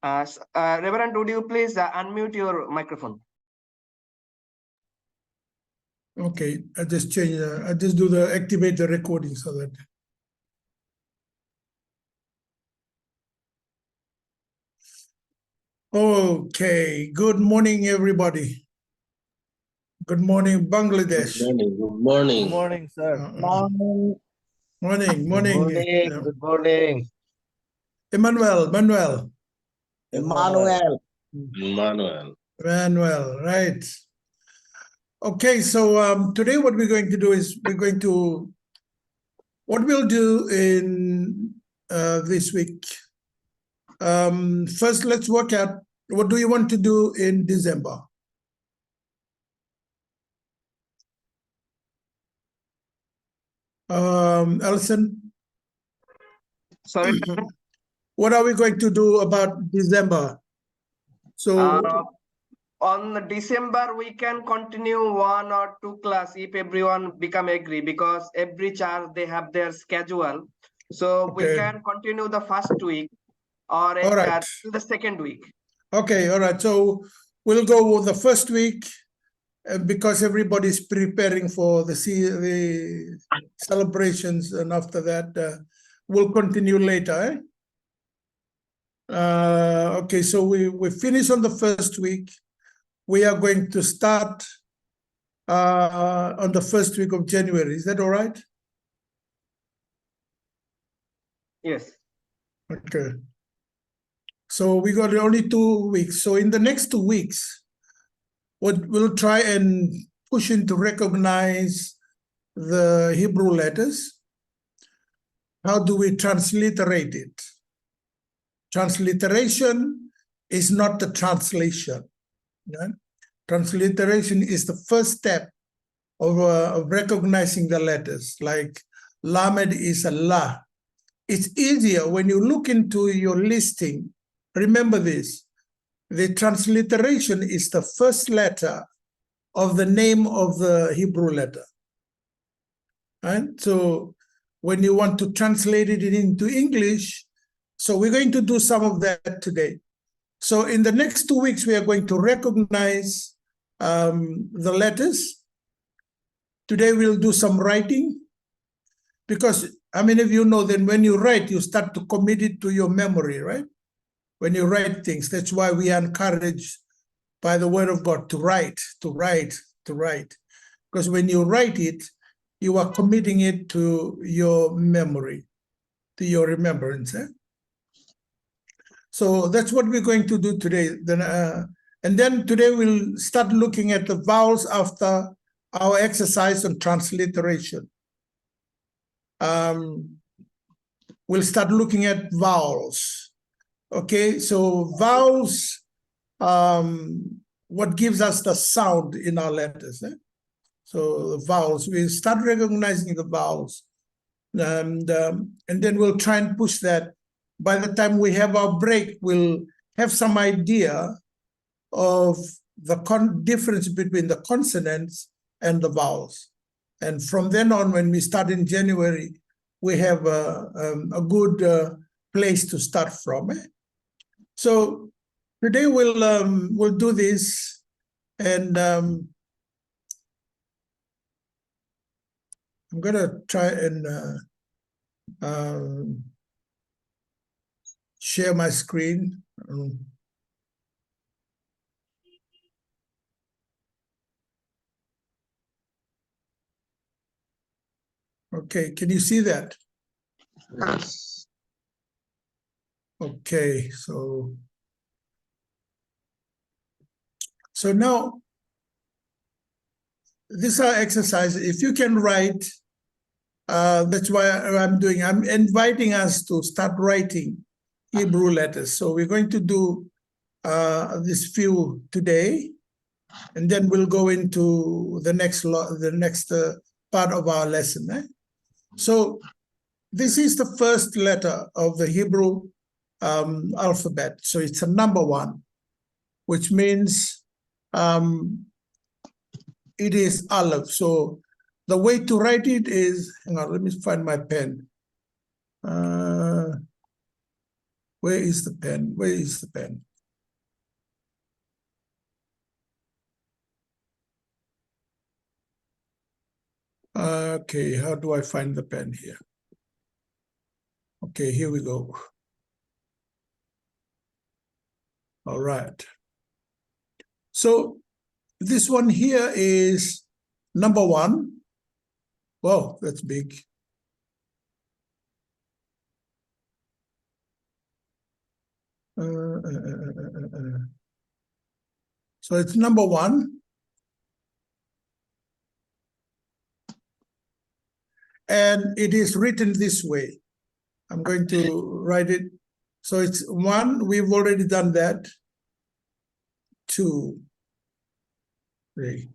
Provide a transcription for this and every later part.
Reverend, would you please unmute your microphone? Okay, I just change. I just do the activate the recording so that. Okay. Good morning, everybody. Good morning, Bangladesh. Good morning. Good morning. Good morning, sir. Morning. Good morning. Good morning. Emmanuel. Emmanuel. Emmanuel, right. Okay, so today what we're going to do is what we'll do in this week. First, let's work out what do you want to do in December? Alison? Sorry. What are we going to do about December? So On December, we can continue 1 or 2 class if everyone become agree, because every church they have their schedule. So we Okay. can continue the first week or All right. the second week. Okay, all right. So we'll go with the first week because everybody's preparing for the celebrations, and after that we'll continue later. Eh? Okay, so we finish on the first week. We are going to start on the first week of January. Is that all right? Yes. Okay. So we got only 2 weeks. So in the next 2 weeks, we'll try and push in to recognize the Hebrew letters. How do we transliterate it? Transliteration is not the translation. Yeah? Transliteration is the first step of recognizing the letters. Like Lamed is a La. It's easier when you look into your listing. Remember this. The transliteration is the first letter of the name of the Hebrew letter. Right? So when you want to translate it into English, so we're going to do some of that today. So in the next 2 weeks, we are going to recognize the letters. Today we'll do some writing, because how many of you know that when you write, you start to commit it to your memory, right? When you write things, that's why we are encouraged by the word of God to write. Because when you write it, you are committing it to your memory, to your remembrance. Eh? So that's what we're going to do today. And then today we'll start looking at the vowels after our exercise on transliteration. We'll start looking at vowels. Okay, so vowels, what gives us the sound in our letters. Eh? So the vowels, we start recognizing the vowels. And then we'll try and push that. By the time we have our break, we'll have some idea of the difference between the consonants and the vowels. And from then on, when we start in January, we have a good place to start from. Eh? So today we'll do this, and I'm gonna try and share my screen. Okay, can you see that? Yes. Okay, so now this is our exercise. If you can write, that's why I'm doing. I'm inviting us to start writing Hebrew letters. So we're going to do this few today, and then we'll go into the next part of our lesson. Eh? So this is the first letter of the Hebrew alphabet. So it's a number 1, which means it is Aleph. So the way to write it is, hang on, let me find my pen. Where is the pen? Where is the pen? Okay, how do I find the pen here? Okay, here we go. All right. So this one here is number 1. Wow, that's big. So it's number 1. And it is written this way. I'm going to write it. So it's 1, we've already done that. 2, 3.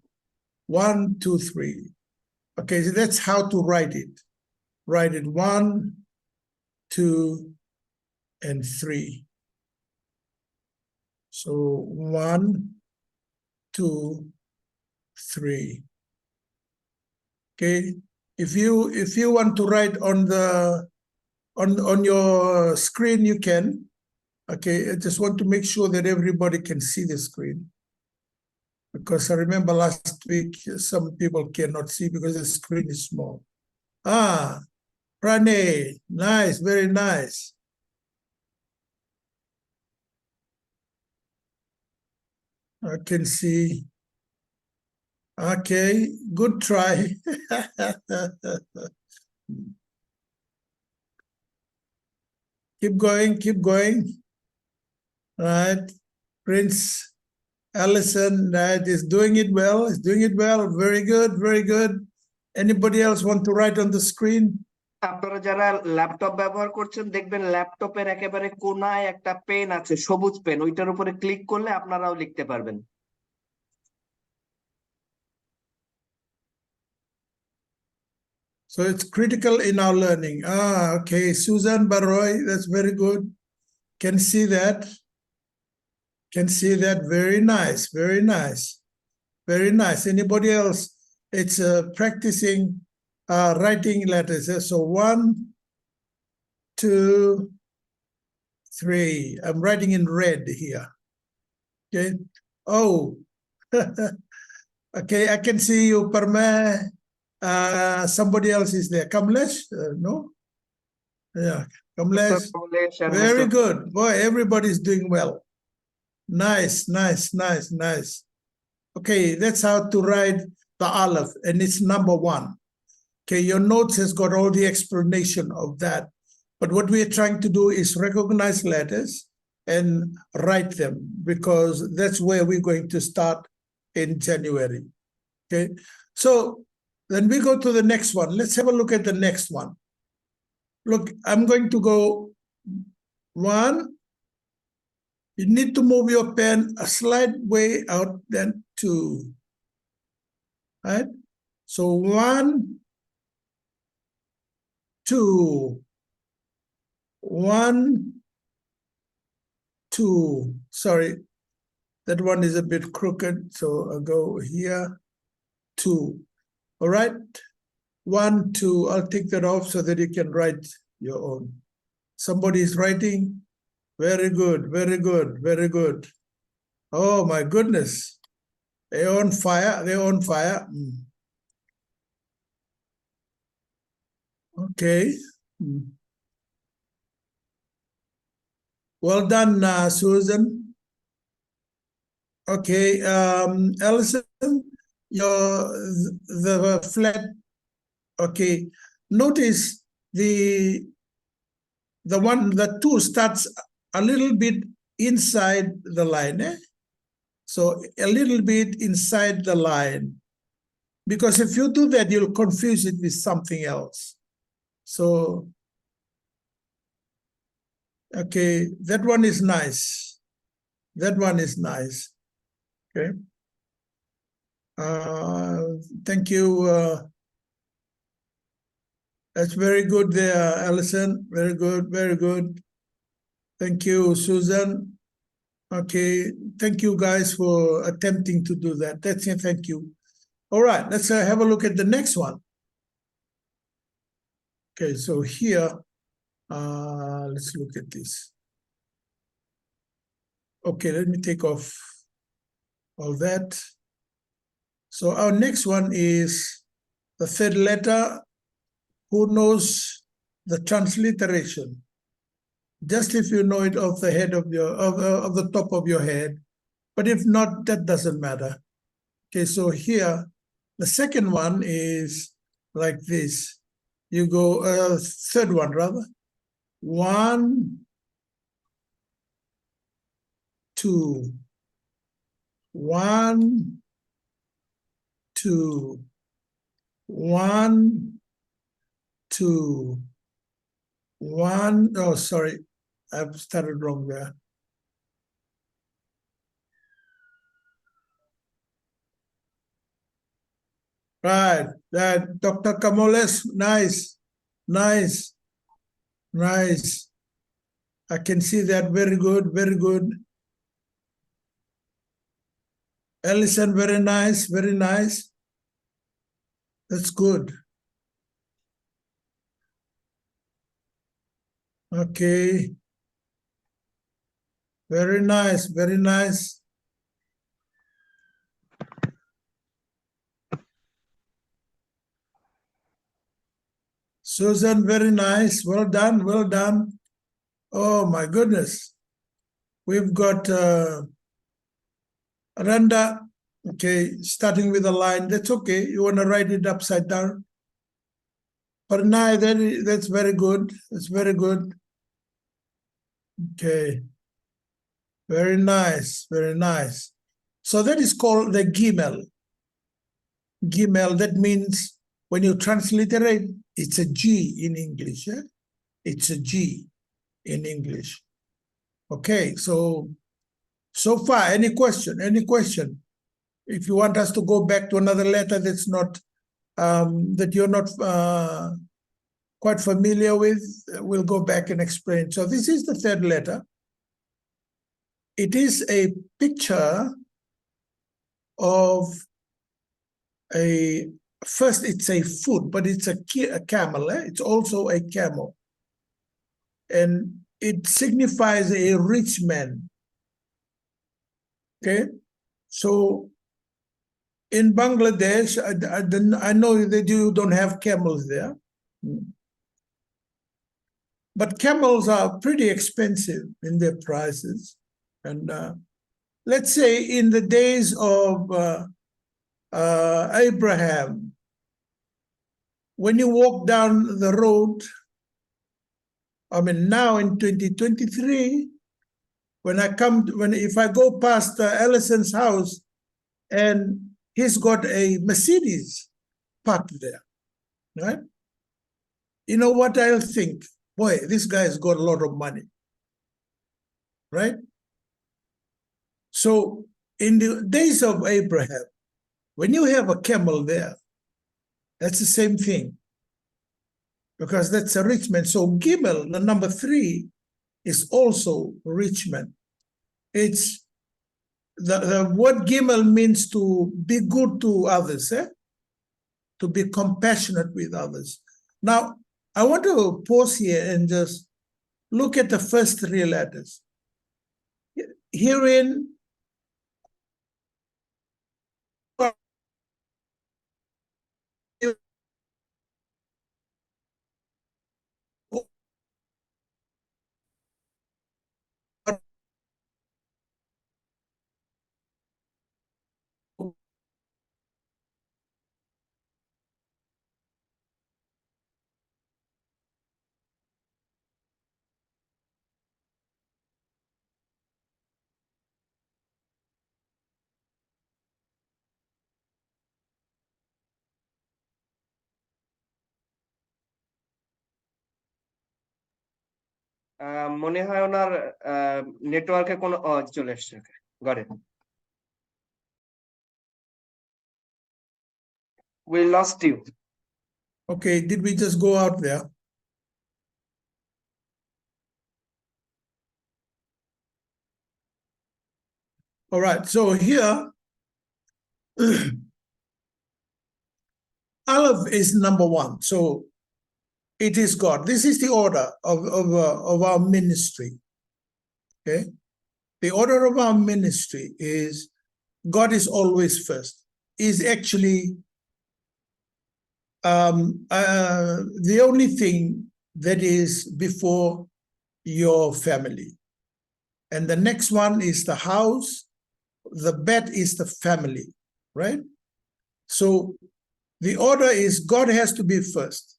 1, 2, 3. Okay, so that's how to write it. Write it 1, 2, and 3. So 1, 2, 3. Okay, if you want to write on the on your screen, you can. Okay, I just want to make sure that everybody can see the screen, because I remember last week some people cannot see because the screen is small. Ah, Pranay, nice, very nice. I can see. Okay, good try. Keep going, keep going. Right, Prince Allison, right, is doing it well. Is doing it well. Very good, very good. Anybody else want to write on the screen? আপনারা যারা laptop ব্যবহার করছেন দেখবেন ল্যাপটপের একেবারে কোনায় একটা pen আছে, সবুজ পেন, ওইটার উপরে ক্লিক করলে আপনারাও লিখতে পারবেন। So it's critical in our learning. Ah, okay, Susan Baroy, that's very good. Can see that. Can see that. Very nice, very nice, very nice. Anybody else? It's practicing writing letters. So 1, 2, 3. I'm writing in red here. Okay. Oh, okay. I can see you, Parma. Somebody else is there. Kamlesh? No? Yeah, Kamlesh. Very good. Boy, everybody's doing well. Nice, nice, nice, nice. Okay, that's how to write the Aleph, and it's number 1. Okay, your notes has got all the explanation of that. But what we are trying to do is recognize letters and write them, because that's where we're going to start in January. Okay, so then we go to the next one. Let's have a look at the next one. Look, I'm going to go 1. You need to move your pen a slight way out, then 2. Right? So 1, 2. 1, 2. Sorry, that one is a bit crooked, so I'll go here. 2. All right. 1, 2. I'll take that off so that you can write your own. Somebody is writing. Very good, very good, very good. Oh my goodness. They're on fire, they're on fire. Okay. Well done, Susan. Okay, Alison, the flat. Okay, notice the 2 starts a little bit inside the line. So a little bit inside the line, because if you do that, you'll confuse it with something else. So, okay, that one is nice. That one is nice. Okay. Thank you. That's very good there, Alison. Very good, very good. Thank you, Susan. Okay, thank you guys for attempting to do that. That's it, thank you. All right, let's have a look at the next one. Okay, so here, let's look at this. Okay, let me take off all that. So our next one is the third letter. Who knows the transliteration? Just if you know it off the head of your of the top of your head, but if not, that doesn't matter. Okay, so here the second one is like this. You go third one rather. 1, 2, 1, 2, 1, 2, 1. Oh, sorry, I've started wrong there. Right, that Dr. Camoles, nice, nice, nice. I can see that. Very good, very good. Ellison, very nice, very nice. That's good. Okay. Very nice, very nice. Susan, very nice. Well done, well done. Oh my goodness. We've got Randa, okay, starting with a line. That's okay. You want to write it upside down. Parnai, that's very good. That's very good. Okay. Very nice, very nice. So that is called the Gimel. Gimel, that means when you transliterate, it's a G in English. Yeah? It's a G in English. Okay, so far, any question? Any question? If you want us to go back to another letter that's not, that you're not quite familiar with, we'll go back and explain. So this is the third letter. It is a picture of first it's a foot, but it's a camel. It's also a camel. And it signifies a rich man. Okay, so in Bangladesh, I know that you don't have camels there. But camels are pretty expensive in their prices. And let's say in the days of Abraham, when you walk down the road, I mean, now in 2023, if I go past Ellison's house and he's got a Mercedes parked there, right? You know what I'll think? Boy, this guy's got a lot of money, right? So in the days of Abraham, when you have a camel there, that's the same thing, because that's a rich man. So Gimel, the number 3, is also rich man. It's the word Gimel means to be good to others, to be compassionate with others. Now, I want to pause here and just look at the first 3 letters. Herein, মনে হয় ওনার নেটওয়ার্কে কোনো চলে এসেছে ঘরে। We lost you. Okay, did we just go out there? All right, so here, Aleph is number 1. So it is God. This is the order of our ministry. Okay. the order of our ministry is God is always first. Is actually the only thing that is before your family. And the next one is the house. The bed is the family, right? So the order is God has to be first.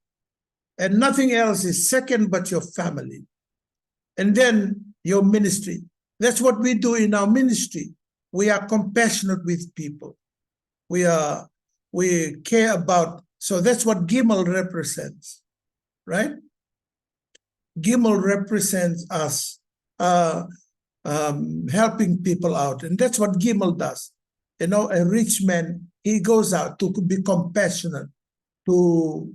And nothing else is second but your family. And then your ministry. That's what we do in our ministry. We are compassionate with people. We care about, so that's what Gimel represents, right? Gimel represents us helping people out. And that's what Gimel does. You know, a rich man, he goes out to be compassionate, to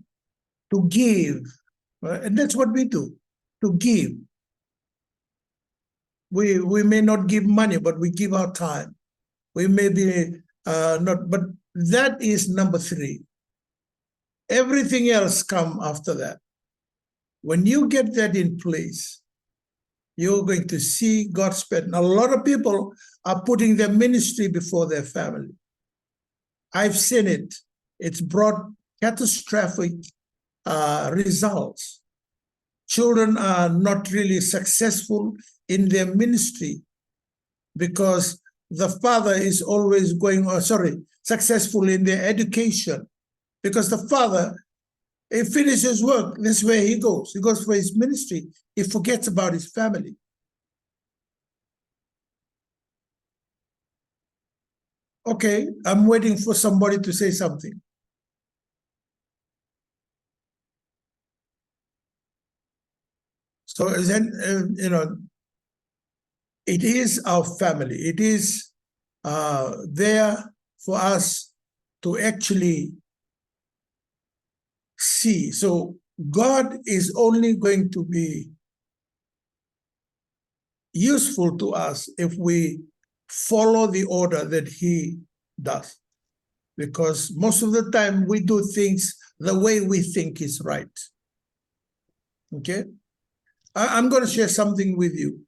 give. Right? And that's what we do, to give. We may not give money, but we give our time. We may be not, but that is number 3. Everything else come after that. When you get that in place, you're going to see God spend. A lot of people are putting their ministry before their family. I've seen it. It's brought catastrophic results. Children are not really successful in their ministry because the father is always going, successful in their education because the father, he finishes work, that's where he goes. He goes for his ministry. He forgets about his family. Okay, I'm waiting for somebody to say something. So then, it is our family. It is there for us to actually see. So God is only going to be useful to us if we follow the order that he does. Because most of the time we do things the way we think is right. Okay? I'm going to share something with you.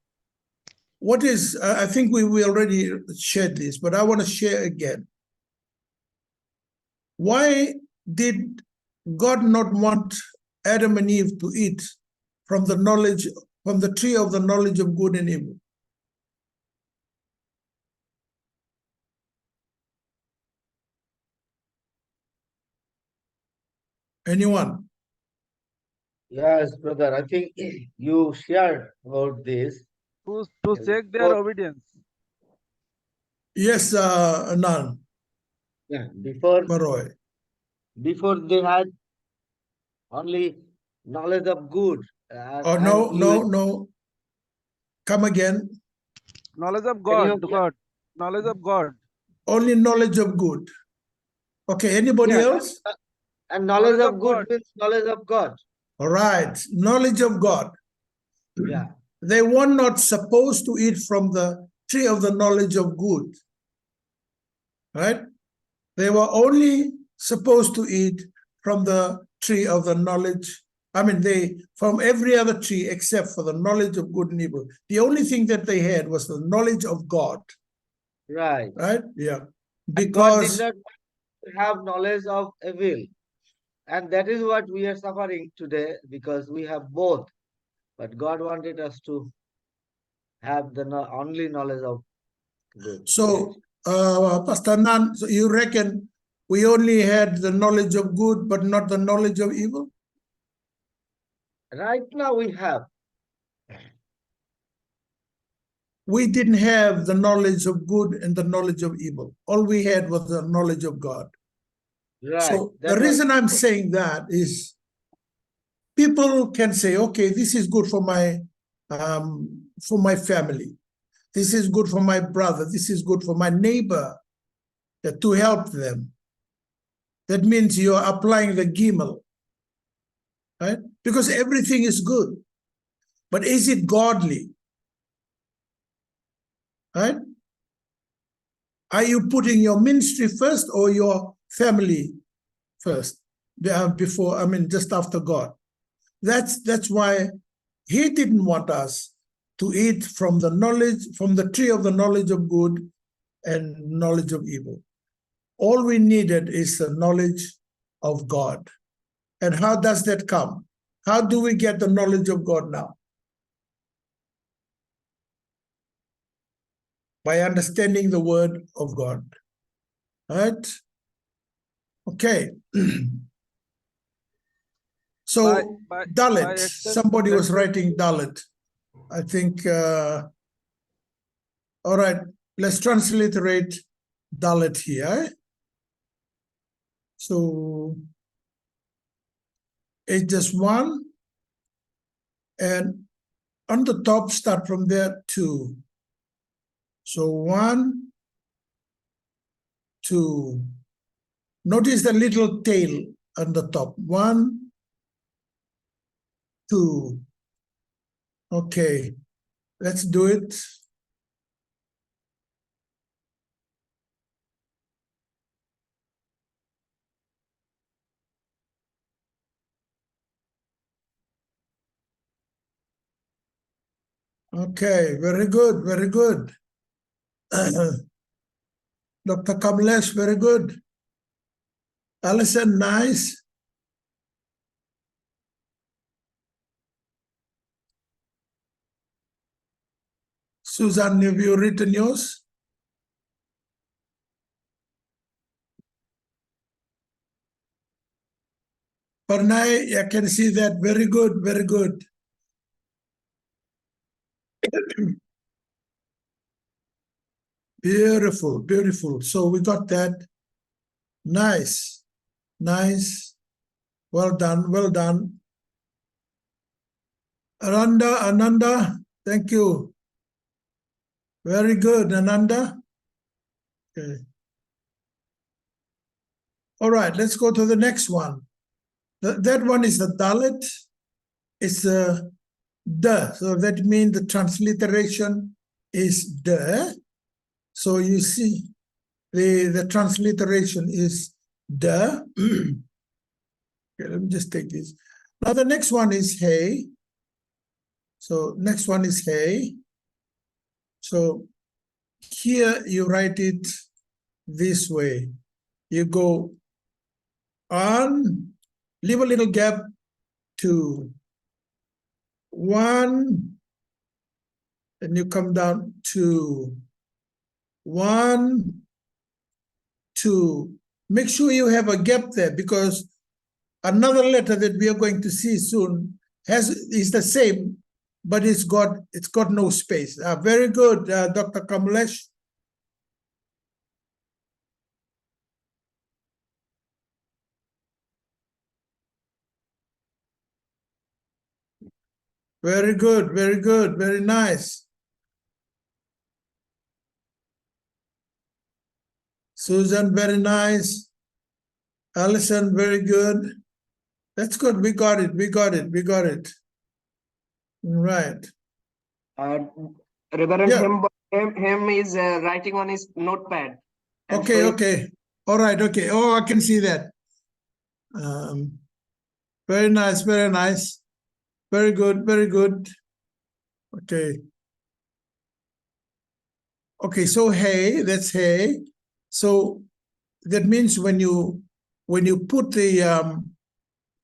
What is, I think we already shared this, but I want to share again. Why did God not want Adam and Eve to eat from the tree of the knowledge of good and evil? Anyone? Yes, brother. I think you shared about this. To check their obedience. Yes, Anand. Yeah, before Maroy. they had only knowledge of good. Oh, no. Come again. Knowledge of Can God. you- Knowledge of God. Only knowledge of good. Okay, anybody Yeah, else? And knowledge Knowledge of of good God. means knowledge of God. All right, knowledge of God. Yeah. They were not supposed to eat from the tree of the knowledge of good. Right? They were only supposed to eat from the tree of the knowledge. From every other tree except for the knowledge of good and evil. The only thing that they had was the knowledge of God. Right. Right? Yeah. And God did Because not have knowledge of evil. And that is what we are suffering today because we have both. But God wanted us to have the only knowledge of good. so, Pastor Nan, so you reckon we only had the knowledge of good, but not the knowledge of evil? Right now we have. We didn't have the knowledge of good and the knowledge of evil. All we had was the knowledge of God. Right. So the reason I'm saying that is people can say, okay, this is good for my family. This is good for my brother. This is good for my neighbor, to help them. That means you're applying the Gimel, right? Because everything is good. But is it godly? Right? Are you putting your ministry first or your family first? Just after God. That's why he didn't want us to eat from the tree of the knowledge of good and knowledge of evil. All we needed is the knowledge of God. And how does that come? How do we get the knowledge of God now? By understanding the word of God. Right? Okay. So by Dalit, extension, somebody was writing Dalit. I think, all right, let's transliterate Dalit here. So it's just 1, and on the top, start from there, 2. So 1, 2. Notice the little tail on the top. 1, 2. Okay, let's do it. Okay, very good, very good. Dr. Kamlesh, very good. Alison, nice. Susan, have you written yours? Parnay, I can see that. Very good, very good. Beautiful, beautiful. So we got that. Nice, nice. Well done, well done. Ananda, thank you. Very good, Ananda. Okay. All right, let's go to the next one. That one is the Dalit. It's the so that means the transliteration is the. So you see the transliteration is the. Okay, let me just take this. Now the next one is hey. So next one is hey. So here you write it this way. You go on, leave a little gap to 1, and you come down to 1, 2. Make sure you have a gap there, because another letter that we are going to see soon is the same, but it's got no space. Very good, Dr. Kamlesh. Very good, very good, very nice. Susan, very nice. Alison, very good. That's good. We got it. We got it. We got it. Right. Reverend Yeah. him is writing on his notepad. and Okay. showing- Okay. All right. Okay. Oh, I can see that. Very nice. Very nice. Very good. Very good. Okay. Okay. So hey, that's hey. So that means when you put the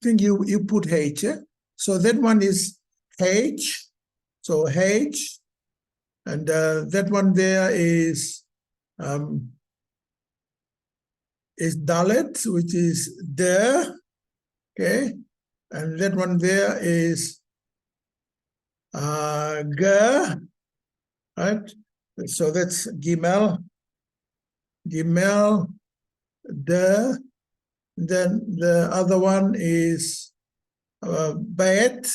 thing, you put H. Yeah? So that one is H. So H, and that one there is Dalit, which is the. Okay, and that one there is G, right? So that's Gimel, the. Then the other one is Bet,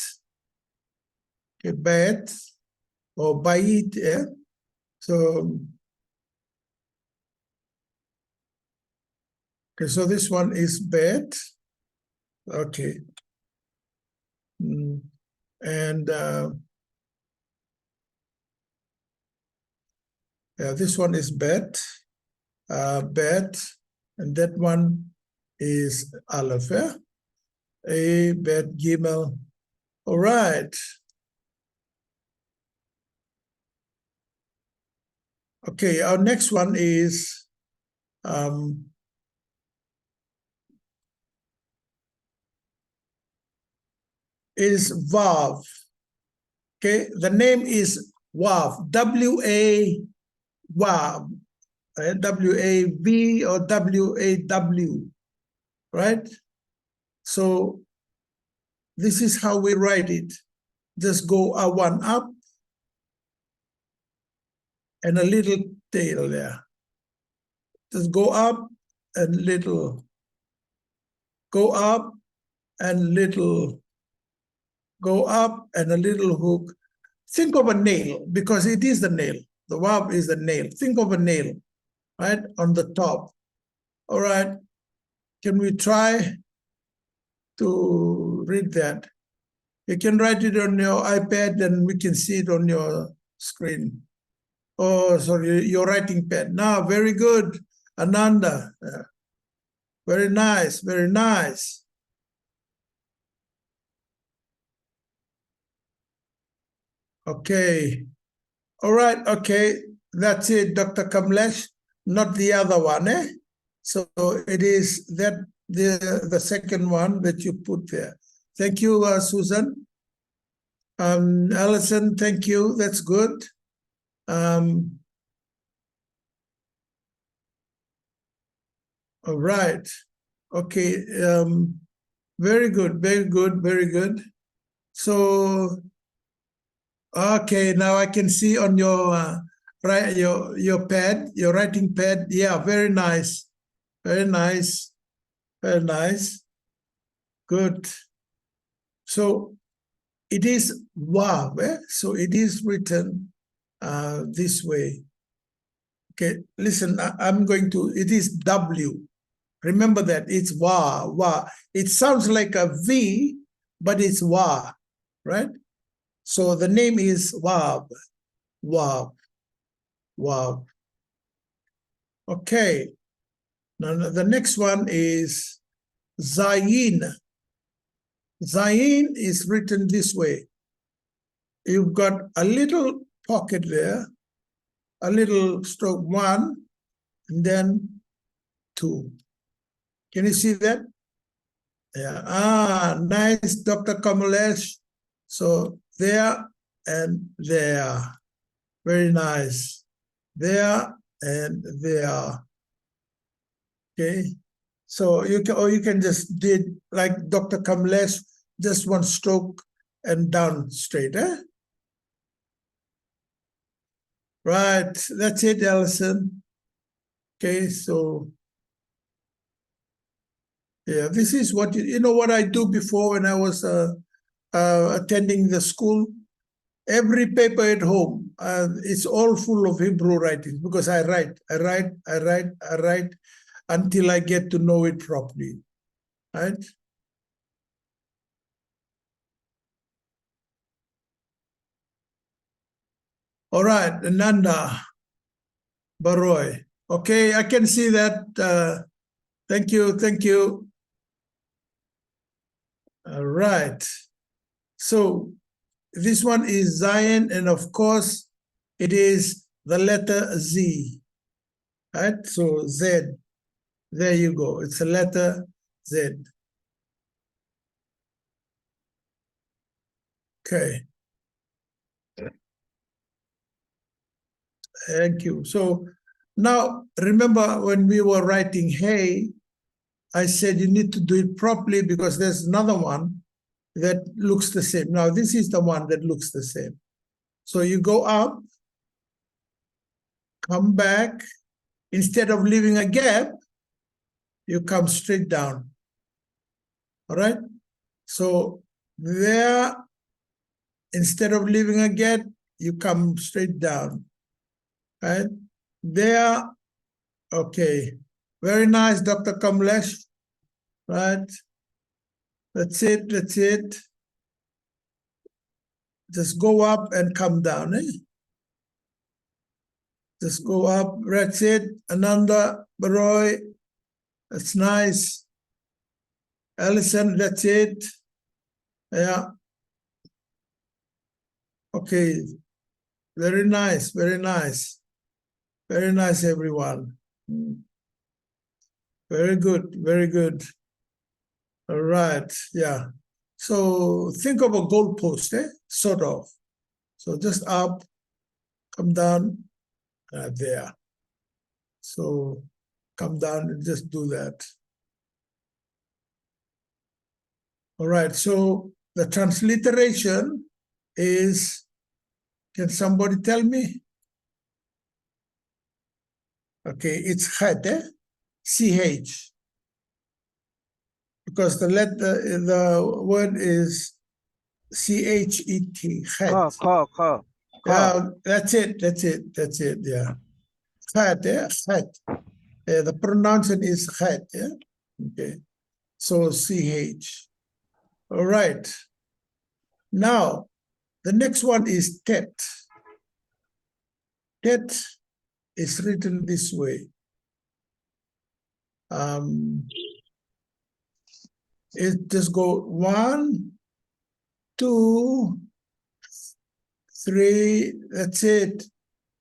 okay, Bet or Bait. Yeah? So okay, so this one is Bet. Okay. And yeah, this one is Bet, Bet, and that one is Aleph. Yeah? A, Bet, Gimel. All right. Okay, our next one is Vav. Okay, the name is Wav, W-A Wav, W-A-V or W-A-W, right? So this is how we write it. Just go one up and a little tail there. Just go up and little, go up and little, go up and a little hook. Think of a nail, because it is the nail. The Vav is the nail. Think of a nail, right, on the top. All right, can we try to read that? You can write it on your iPad and we can see it on your screen. Oh, sorry, your writing pad. Now, very good, Ananda. Yeah. Very nice, very nice. Okay. All right, okay. That's it, Dr. Kamlesh, not the other one, eh? So it is that the second one that you put there. Thank you, Susan. Alison, thank you. That's good. All right. Okay. Very good. Very good. Very good. So, okay. Now I can see on your your pad, your writing pad. Yeah. Very nice. Very nice. Very nice. Good. So it is Wav. Eh? So it is written this way. Okay, listen, I'm going to, it is W. Remember that, it's Wa, Wa. It sounds like a V, but it's Wa, right? So the name is Wav, Wav, Wav. Okay, now the next one is Zayin. Zayin is written this way. You've got a little pocket there, a little stroke 1, and then 2. Can you see that? Yeah. Nice, Dr. Kamalesh. So there and there. Very nice. There and there. Okay. So you can, or you can just did like Dr. Kamalesh, just one stroke and down straight, eh? Right. That's it, Alison. Okay, so yeah, this is what you know what I do before when I was attending the school. Every paper at home, it's all full of Hebrew writings because I write until I get to know it properly, right? All right, Nanda Baroy. Okay, I can see that. Thank you, thank you. All right. So this one is Zion, and of course, it is the letter Z, right? So Z, there you go. It's a letter Z. Okay. Thank you. So now, remember when we were writing hey, I said you need to do it properly because there's another one that looks the same. Now, this is the one that looks the same. So you go up, come back. Instead of leaving a gap, you come straight down. All right? So there, instead of leaving a gap, you come straight down. Right? There, okay. Very nice, Dr. Kamlesh. Right? That's it, that's it. Just go up and come down, eh? Just go up, that's it. Ananda Baroy, that's nice. Alison, that's it. Yeah. Okay. Very nice, very nice. Very nice, everyone. Very good, very good. All right, yeah. So think of a goalpost, sort of. So just up, come down, there. So come down and just do that. All right, so the transliteration is, can somebody tell me? Okay, it's chet, CH. Because the word is CHET, chet. Kha. Yeah, that's it, yeah. Chet, chet. The pronunciation is chet, yeah? Okay, so CH. All right. Now, the next one is tet. Tet is written this way. It just go 1, 2, 3, that's it,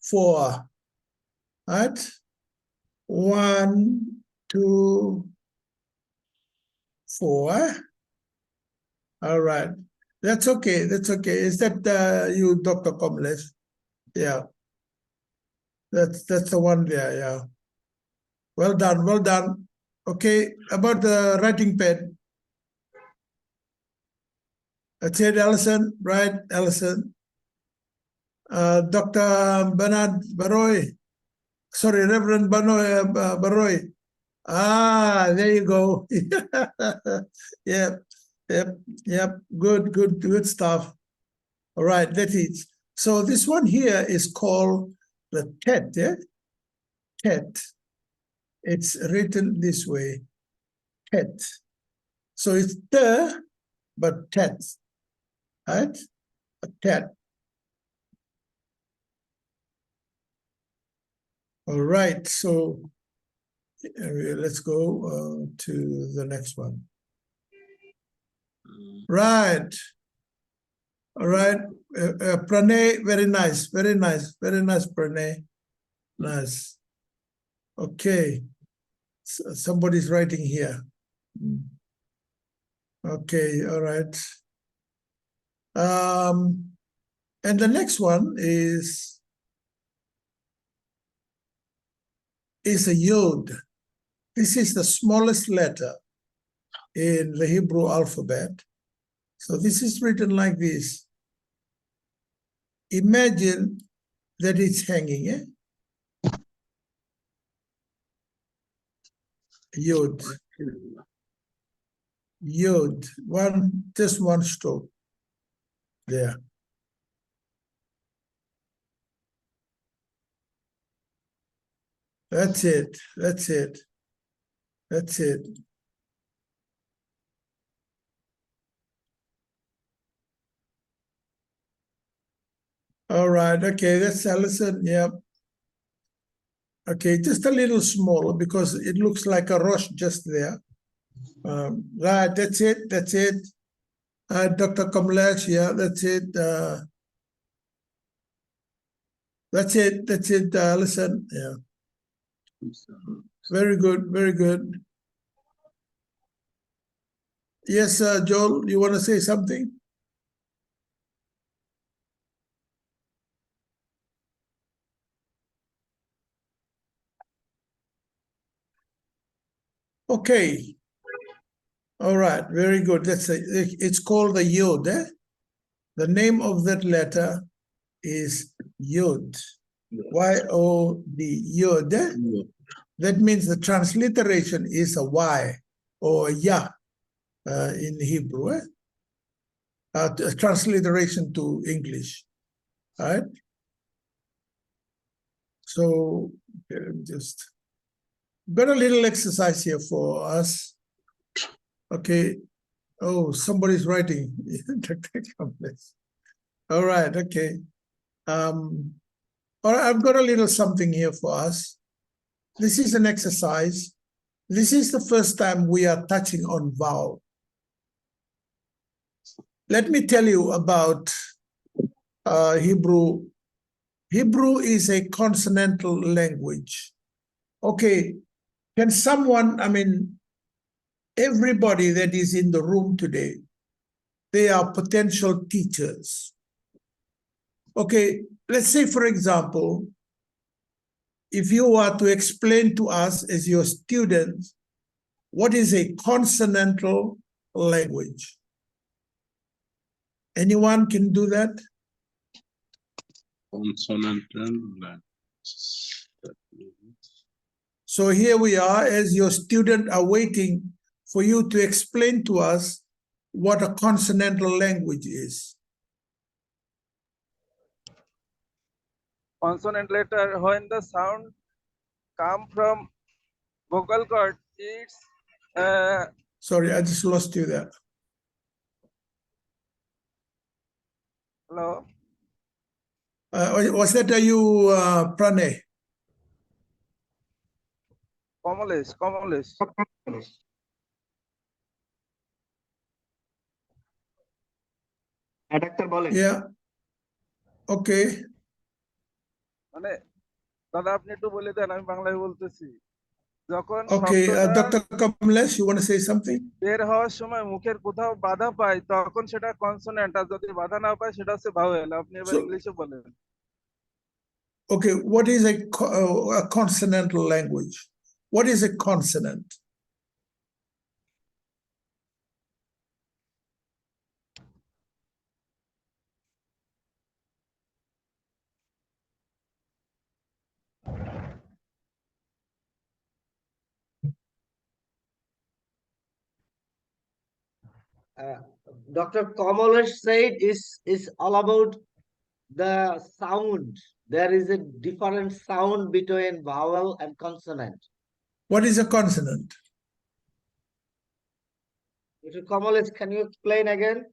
4, right? 1, 2, 4. All right, that's okay, that's okay. Is that you, Dr. Komles? Yeah, that's the one there, yeah. Well done, well done. Okay, about the writing pad. That's it, Allison, right, Allison? Dr. Bernard Baroy, sorry, Reverend Baroy. Ah, there you go. Yep, good stuff. All right, that is. So this one here is called the tet, yeah? Tet. It's written this way, tet. So it's the, but tet, right? A tet. All right, so let's go to the next one. Right. All right, Pranay, very nice, Pranay. Nice. Okay, somebody's writing here. Okay, all right. And the next one is a yod. This is the smallest letter in the Hebrew alphabet. So this is written like this. Imagine that it's hanging, eh? Yod. Yod. Just one stroke. There. That's it. That's it. That's it. All right. Okay, that's Allison. Yep. Okay, just a little smaller because it looks like a rush just there. Right, that's it. That's it. Dr. Kamlesh, yeah, that's it. That's it. That's it, Allison. Yeah. Very good. Very good. Yes, Joel, you want to say something? Okay. All right. Very good. It's called the Yod. Eh? The name of that letter is Yod. Y-O-D. Yod. Eh? That means the transliteration is a Y or a Ya in Hebrew. Eh? Transliteration to English. All right. So just got a little exercise here for us. Okay. Oh, somebody's writing. All right. Okay. All right, I've got a little something here for us. This is an exercise. This is the first time we are touching on vowel. Let me tell you about Hebrew Hebrew is a consonantal language. Okay, can someone, I mean, everybody that is in the room today, they are potential teachers. Okay, let's say, for example, if you were to explain to us as your students, what is a consonantal language? Anyone can do that? Consonantal language. So here we are, as your student are waiting for you to explain to us what a consonantal language is. Consonant letter, when the sound come from vocal cord, it's Sorry, I just lost you there. hello. Was that you, Pranay? Kamalesh. Doctor বলেন Yeah. Okay. মানে দাদা আপনি একটু বলে দেন, আমি বাংলায় বলতেছি। যখন Okay, শব্দটা Dr. Kamlesh, you want to say something? বের হওয়ার সময় মুখের কোথাও বাধা পায়, তখন সেটা কনসোনেন্ট, আর যদি বাধা না পায় সেটা হচ্ছে ভাওয়েল। আপনি এবার So- ইংলিশে বলেন। Okay, what is a consonantal language? What is a consonant? Dr. Kamalesh said is all about the sound. There is a different sound between vowel and consonant. What is a consonant? Dr. Kamalesh, can you explain again?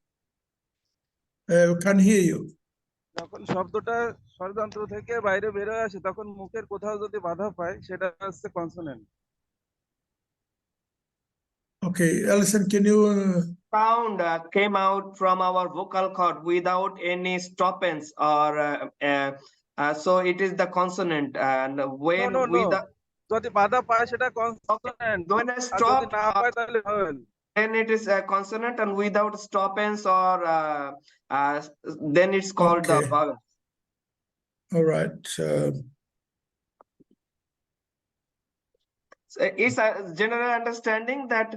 Can't hear you. যখন শব্দটা স্বরযন্ত্র থেকে বাইরে বের হয়ে আসে, তখন মুখের কোথাও যদি বাধা পায় সেটা হচ্ছে consonant. Okay, Alison, can you? sound came out from our vocal cord without any stoppage or so it is the consonant and when No, we no. যদি বাধা পায় সেটা কনসোনেন্ট, when I আর যদি stop না পায় তাহলে vowel. then it is a consonant and without stoppage or then it's called the Okay. vowel. All right. So it's a general understanding that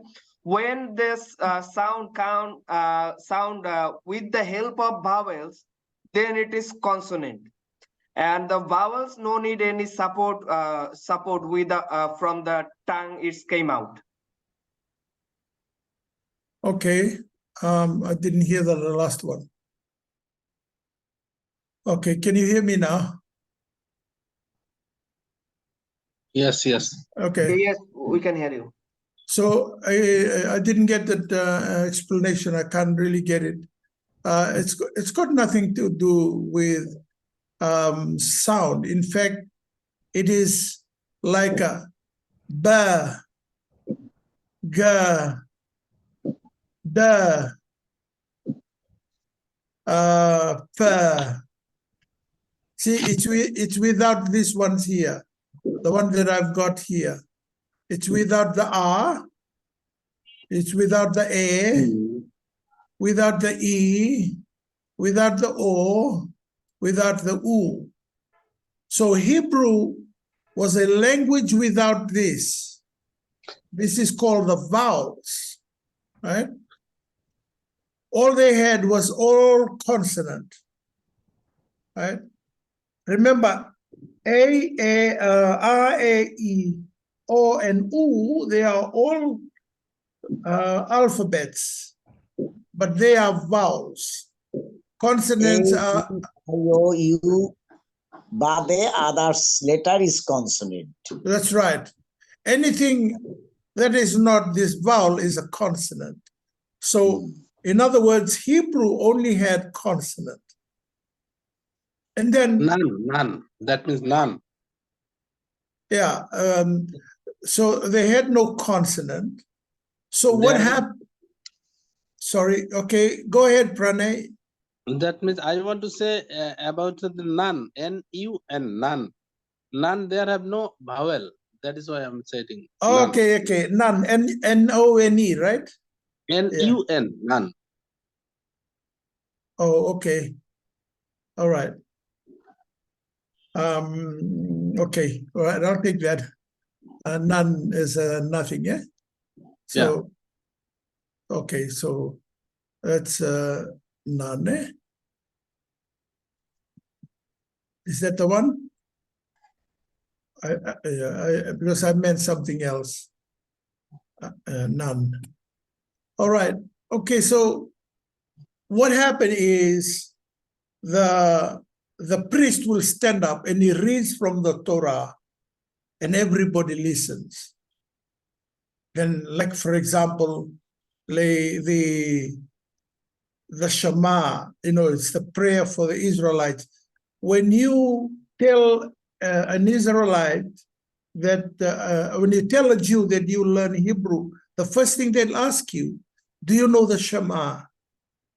when this sound with the help of vowels, then it is consonant, and the vowels no need any support with from the tongue. It came out. Okay. I didn't hear the last one. Okay, can you hear me now? Yes, yes. Okay. Yes, we can hear you. So I didn't get that explanation. I can't really get it. It's got nothing to do with sound. In fact, it is like a ba, ga, da, fa. See, it's without these ones here. The one that I've got here. It's without the R. It's without the A, without the E, without the O, without the U. So Hebrew was a language without this. This is called the vowels, right? All they had was all consonant, right? Remember, A, R, A, E, O, and U, they are all alphabets, but they are vowels. Consonants are, you বাদে others letter is consonant. that's right. Anything that is not this vowel is a consonant. So, in other words, Hebrew only had consonant. And then, None. That means none. yeah, so they had no consonant. So what There- happened? Sorry, okay, go ahead, Pranay. That means I want to say about the none, N-U-N, none. None, there have no vowel. That is why I'm saying none. Okay, okay. None. N-O-N-E, right? N-U-N, none. Oh, okay. All right. Okay. All right. I'll take that. None is nothing, yeah? So, okay. So that's none, eh? Is that the one? Because I meant something else. None. All right. Okay. So what happened is the priest will stand up and he reads from the Torah and everybody listens. Then, like for example, the Shema, it's the prayer for the Israelites. When you tell an Israelite that, when you tell a Jew that you learn Hebrew, the first thing they'll ask you, do you know the Shema?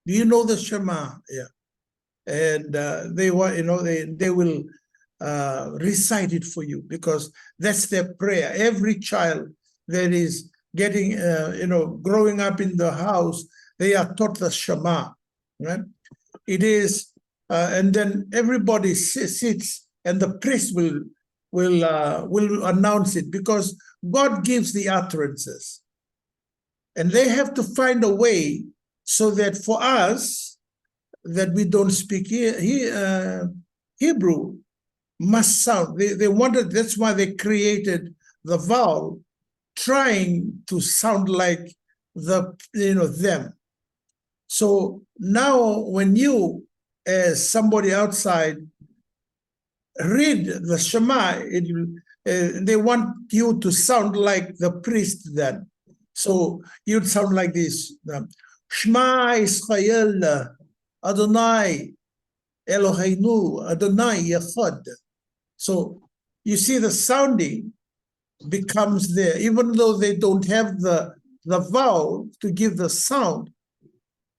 Do you know the Shema? Yeah. And they want, they will recite it for you because that's their prayer. Every child that is getting, growing up in the house, they are taught the Shema, right? It is, and then everybody sits, and the priest will announce it because God gives the utterances, and they have to find a way so that for us that we don't speak Hebrew must sound. They wanted. That's why they created the vowel, trying to sound like them. So now when you, as somebody outside, read the Shema, they want you to sound like the priest then. So you'd sound like this. Shema Yisrael, Adonai Eloheinu, Adonai Echad. So you see the sounding becomes there, even though they don't have the vowel to give the sound.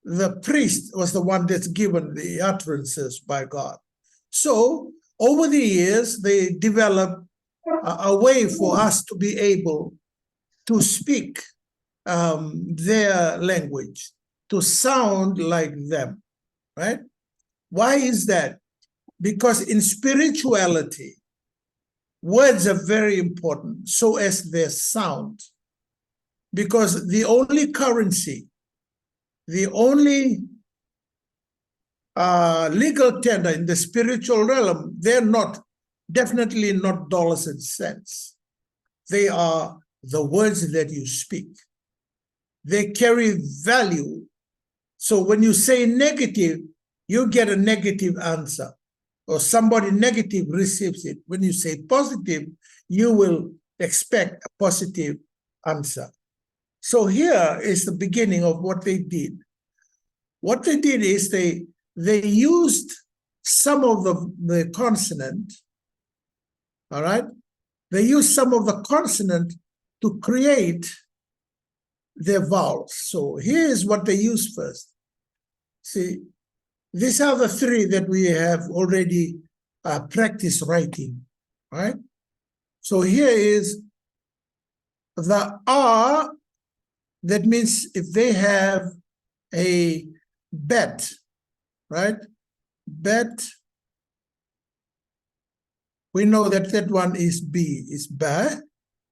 The priest was the one that's given the utterances by God. So over the years, they developed a way for us to be able to speak their language, to sound like them, right? Why is that? Because in spirituality, words are very important, so as their sound. Because the only currency, the only legal tender in the spiritual realm, they're definitely not dollars and cents. They are the words that you speak. They carry value. So when you say negative, you get a negative answer, or somebody negative receives it. When you say positive, you will expect a positive answer. So here is the beginning of what they did. What they did is they used some of the consonant, all right? They used some of the consonant to create their vowels. So here's what they used first. See, these are the three that we have already practiced writing, right? So here is the R. That means if they have a bet, right? Bet, we know that that one is B, is ba,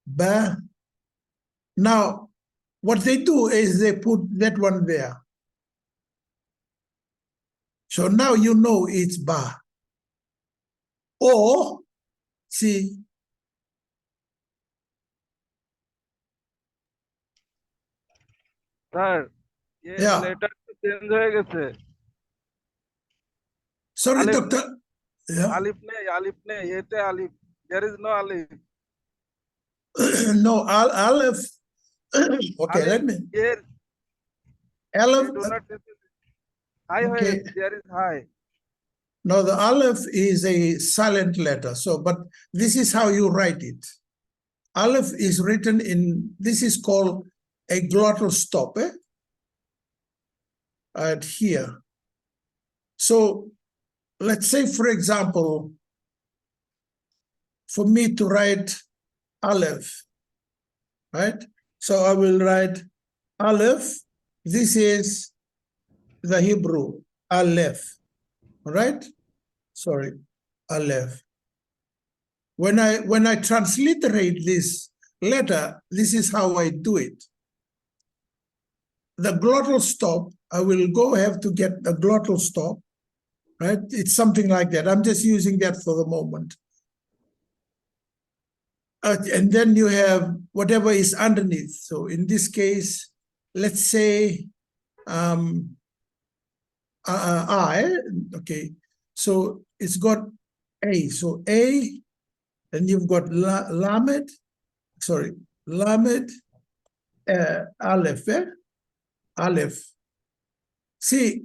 ba. Now, what they do is they put that one there. So now you know it's ba. Or, see, sir Yeah. Letter change হয়ে গেছে Sorry, Alif. doctor. Yeah. আলিফ নেই এতে আলিফ there is no Alif No, Aleph. Okay, let me. here Aleph. do not high Okay. there is high No, the Aleph is a silent letter. So, but this is how you write it. Aleph is written in, this is called a glottal stop, right here. So let's say, for example, for me to write Aleph, right? So I will write Aleph. This is the Hebrew, Aleph, all right? Sorry, Aleph. When I transliterate this letter, this is how I do it. The glottal stop, I will have to get the glottal stop, right? It's something like that. I'm just using that for the moment. And then you have whatever is underneath. So in this case, let's say I, okay. So it's got A. So A, and you've got Lamed, sorry, Lamed, Aleph, Aleph. See,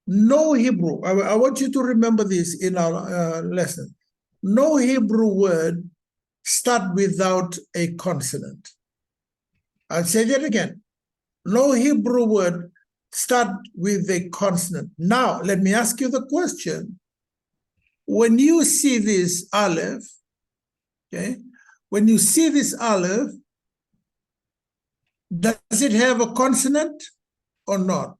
no Hebrew, I want you to remember this in our lesson. No Hebrew word start without a consonant. I'll say that again. No Hebrew word start with a consonant. Now, let me ask you the question. When you see this Aleph, okay, when you see this Aleph, does it have a consonant or not?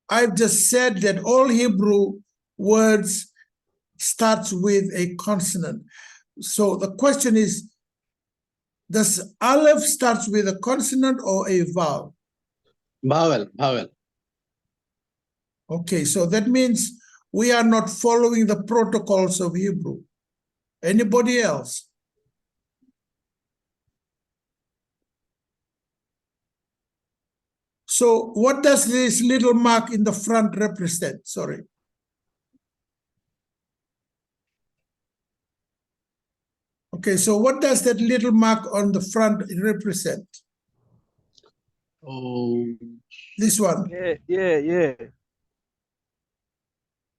I've just said that all Hebrew words starts with a consonant. So the question is, does Aleph starts with a consonant or a vowel? Vowel, vowel. Okay, so that means we are not following the protocols of Hebrew. Anybody else? So what does this little mark in the front represent? Sorry. Okay, so what does that little mark on the front represent? Oh, This one. Yeah.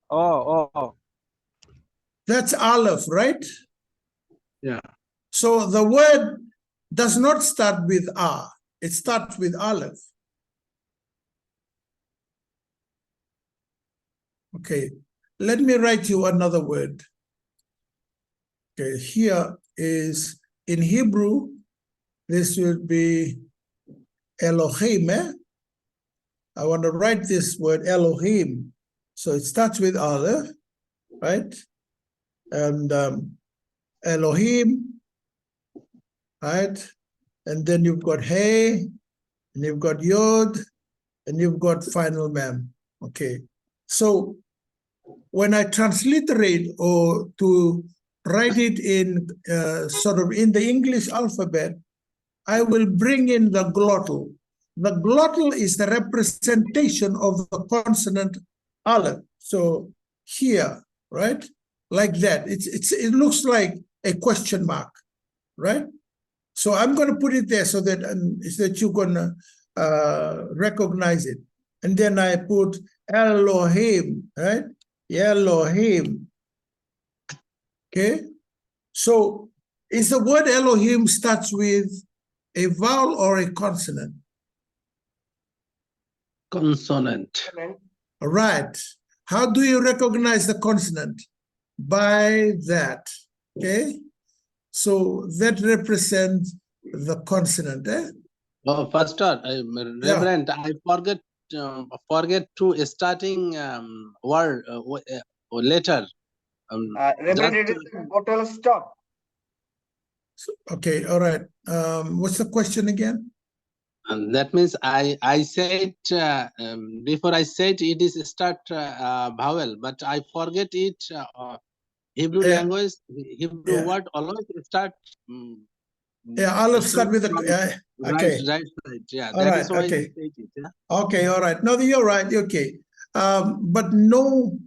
Oh. That's Aleph, right? yeah. So the word does not start with A. It starts with Aleph. Okay, let me write you another word. Okay, here is in Hebrew, this will be Elohim. I want to write this word Elohim. So it starts with Aleph, right? And Elohim, right? And then you've got Hey, and you've got Yod, and you've got final mem. Okay. So when I transliterate or to write it in sort of in the English alphabet, I will bring in the glottal. The glottal is the representation of the consonant Aleph. So here, right? Like that. It looks like a question mark, right? So I'm going to put it there so that you're going to recognize it. And then I put Elohim, right? Elohim. Okay. So is the word Elohim starts with a vowel or a consonant? Consonant. All right. How do you recognize the consonant? By that. Okay. So that represents the consonant. Oh, Pastor, Reverend, I forget to starting word letter. Reverend, it is a glottal stop. Okay, all right. What's the question again? And that means I said before I said it is start vowel, but I forget it. Hebrew language, Hebrew word always start. Aleph start with a okay. Right side. Yeah, All that right, is why okay. I said it. Yeah? Okay, all right. No, you're right. Okay. But no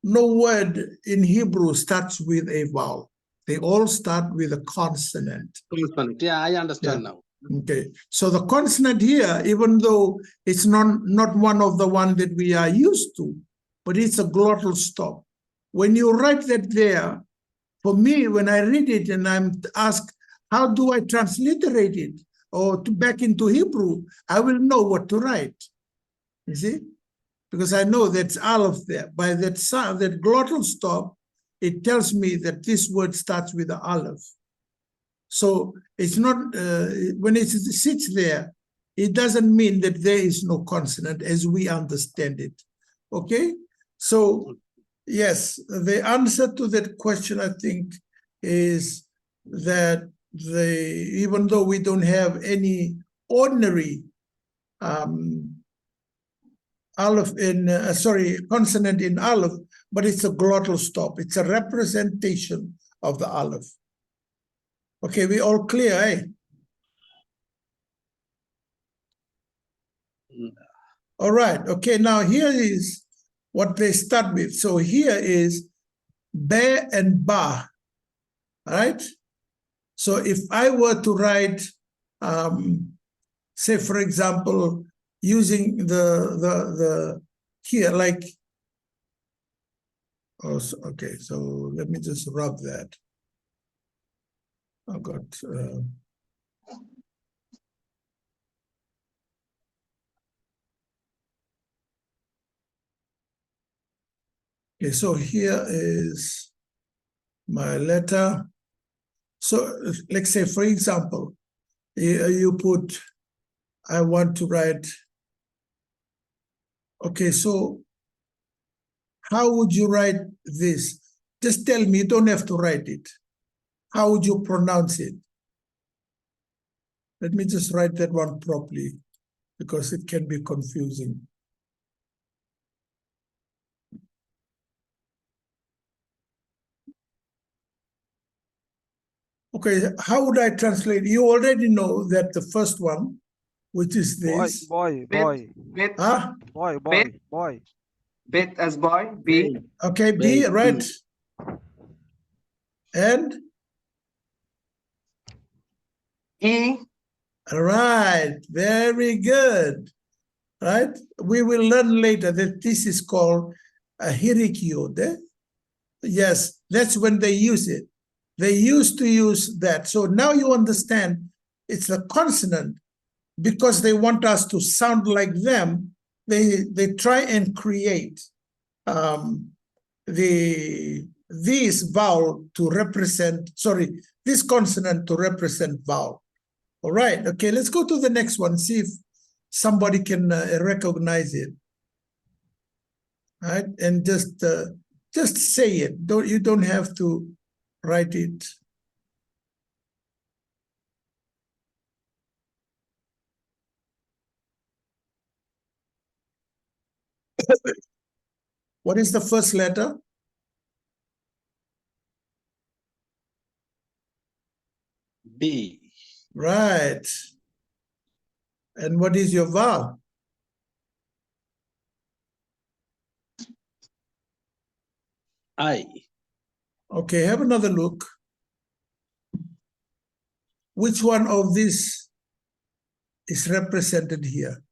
word in Hebrew starts with a vowel. They all start with a consonant. Consonant. Yeah, I understand now. Okay. So the consonant here, even though it's not one of the one that we are used to, but it's a glottal stop. When you write that there, for me, when I read it and I'm asked, how do I transliterate it or back into Hebrew, I will know what to write. You see? Because I know that's aleph there. By that sound, that glottal stop, it tells me that this word starts with the aleph. So it's not, when it sits there, it doesn't mean that there is no consonant as we understand it. Okay? So, yes, the answer to that question, I think, is that even though we don't have any ordinary aleph in, consonant in aleph, but it's a glottal stop. It's a representation of the aleph. Okay, we all clear, eh? All right, okay, now here is what they start with. So here is be and ba, right? So if I were to write, say, for example, using the here, like, oh, okay, so let me just rub that. I got, okay, so here is my letter. So let's say, for example, you put, I want to write, okay, so how would you write this? Just tell me, you don't have to write it. How would you pronounce it? Let me just write that one properly because it can be confusing. Okay, how would I translate? You already know that the first one, which is boy, this. boy, Beth, boy, Beth, Huh? boy, boy, Beth. boy. Beth as boy, B. Okay, B, B, right? And? E. All right, very good. Right? We will learn later that this is called a hirikyode. Yes, that's when they use it. They used to use that. So now you understand it's a consonant because they want us to sound like them. They try and create this vowel to represent, sorry, this consonant to represent vowel. All right, okay, let's go to the next one, see if somebody can recognize it. All right, and just say it. You don't have to write it. What is the first letter? B. Right. And what is your vowel? I. Okay, have another look. Which one of these is represented here?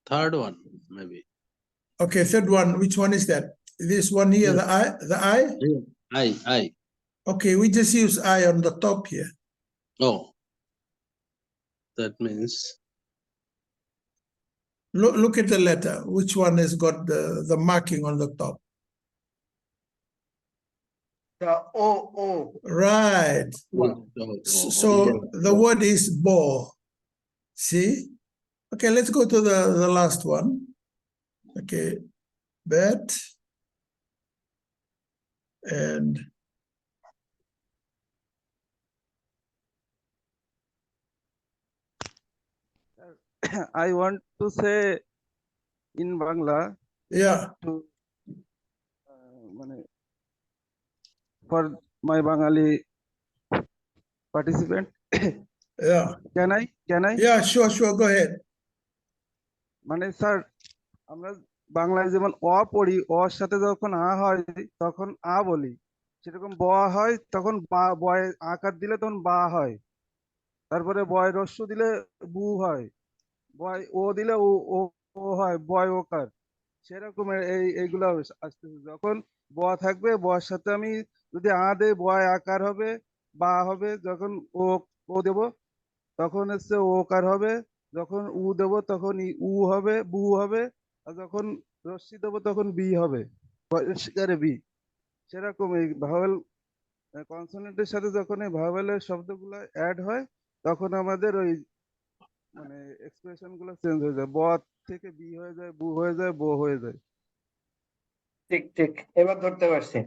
Third one, maybe. Okay, third one. Which one is that? This one here, the I? The I? I. Okay, we just use I on the top here. Oh. That means Look at the letter. Which one has got the marking on the top? The O. Right. So the word is bo. See? Okay, let's go to the last one. Okay, bet. And I want to say in Bangla yeah, to for my Bengali participant. yeah. Can I? Yeah, sure, go ahead. মানে sir আমরা বাংলায় যেমন অ পড়ি or সাথে যখন আ হয় তখন আ বলি, সেরকম ব হয় তখন বা, বয় আকার দিলে তখন বা হয়, তারপরে বয় রস্য দিলে বু হয়, বয় ও দিলে ও ও ও হয়, বয় ওকার। সেরকম এইগুলো আসতেছে, যখন ব থাকবে বর সাথে আমি যদি আ দেই বয় আকার হবে, বা হবে, যখন ও দেব তখন হচ্ছে ওকার হবে, যখন উ দেব তখন উ হবে, বু হবে, আর যখন রশ্মি দেব তখন বি হবে, শিকারে বি। সেরকম এই ভাওয়েল কনসোনেন্টের সাথে যখন এই ভাওয়েলের শব্দগুলো অ্যাড হয় তখন আমাদের ওই মানে এক্সপ্রেশন গুলো চেঞ্জ হয়ে যায়, ব থেকে বি হয়ে যায়, বু হয়ে যায়, বো হয়ে যায়। ঠিক ঠিক, এবার ধরতে পারছি।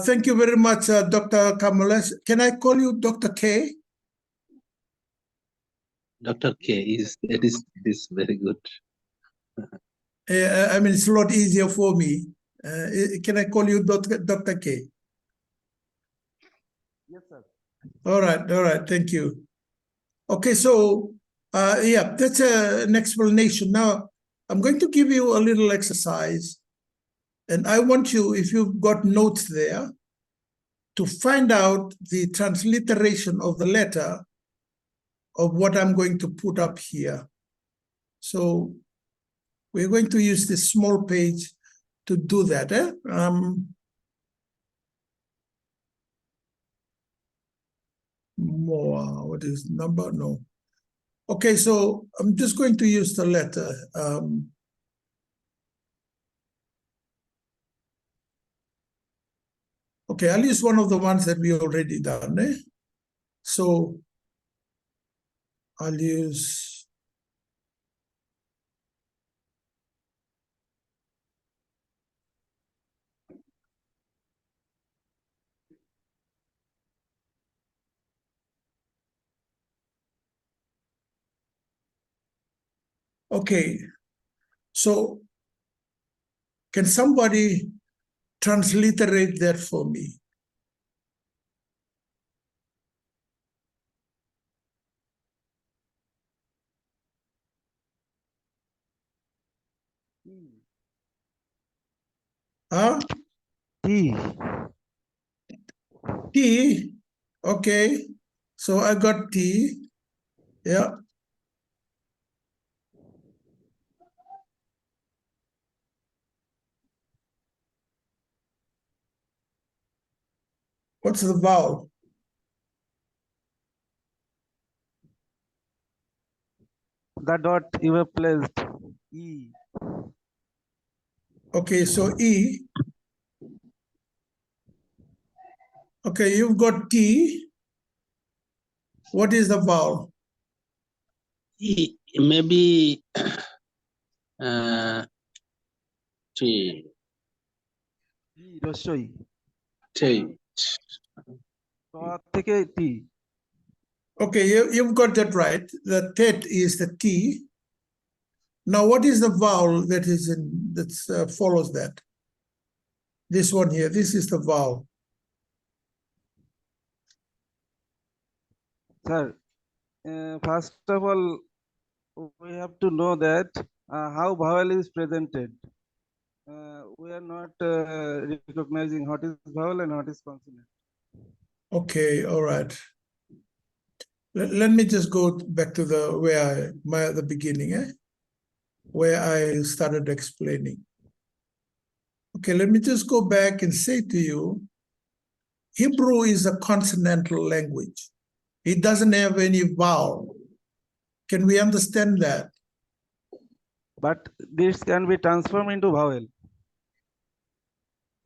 Thank you very much, Dr. Kamalesh. Can I call you Dr. K? Dr. K it is very good. I mean, it's a lot easier for me. Can I call you Dr. K? Yes, sir. All right, thank you. Okay, so yeah, that's an explanation. Now, I'm going to give you a little exercise, and I want you, if you've got notes there, to find out the transliteration of the letter of what I'm going to put up here. So we're going to use this small page to do that. More, what is number? No. Okay, so I'm just going to use the letter. Okay, I'll use one of the ones that we already done. So I'll use okay. So can somebody transliterate that for me? Huh? T. T. Okay. So I got T. Yeah. What's the vowel? The dot you have placed. E. Okay, so E. Okay, you've got T. What is the vowel? Maybe T. E. রস্যই। T. ত থেকে টি। Okay, you've got that right. The tet is the T. Now, what is the vowel that is in that follows that? This one here. This is the vowel. Sir, first of all, we have to know that how vowel is presented. We are not recognizing what is vowel and what is consonant. Okay, all right. Let me just go back to the beginning, where I started explaining. Okay, let me just go back and say to you, Hebrew is a consonantal language. It doesn't have any vowel. Can we understand that? But this can be transformed into vowel.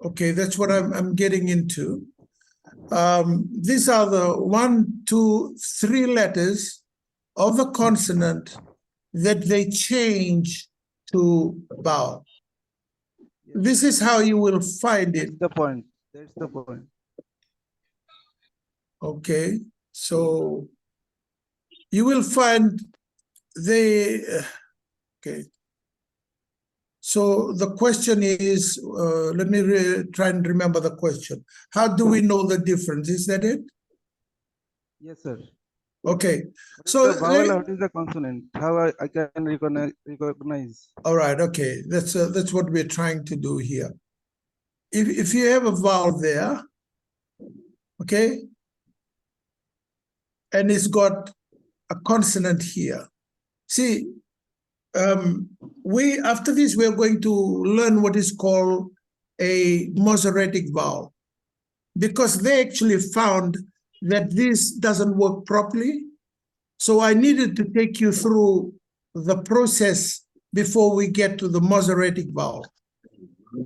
Okay, that's what I'm getting into. These are the 1, 2, 3 letters of the consonant that they change to vowel. This is how you will find it. That's the point. That's the point. Okay, so you will find okay. So the question is, let me try and remember the question. How do we know the difference? Is that it? Yes, sir. Okay, What is so the vowel, what is the consonant? How I can recognize? all right, okay, that's what we're trying to do here. If you have a vowel there, okay, and it's got a consonant here. See, after this, we're going to learn what is called a Masoretic vowel. because they actually found that this doesn't work properly. So I needed to take you through the process before we get to the Masoretic vowel.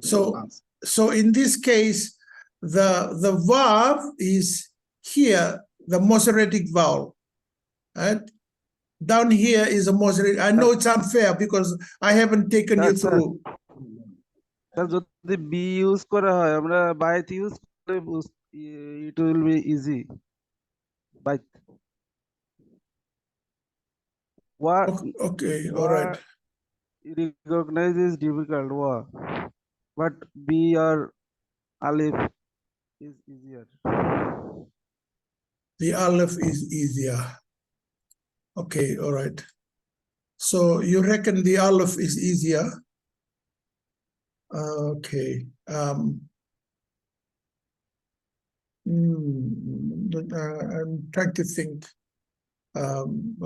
So in this case, the vav is here, the Masoretic vowel, right? Down here is a Masoretic. I know it's unfair because I haven't taken you That's through. Sir যদি B use করা হয় আমরা byte use করে it will be easy byte what Okay, all right. recognize is difficult but b or alif is easier. The aleph is easier. Okay, all right. So you reckon the aleph is easier? Okay. I'm trying to think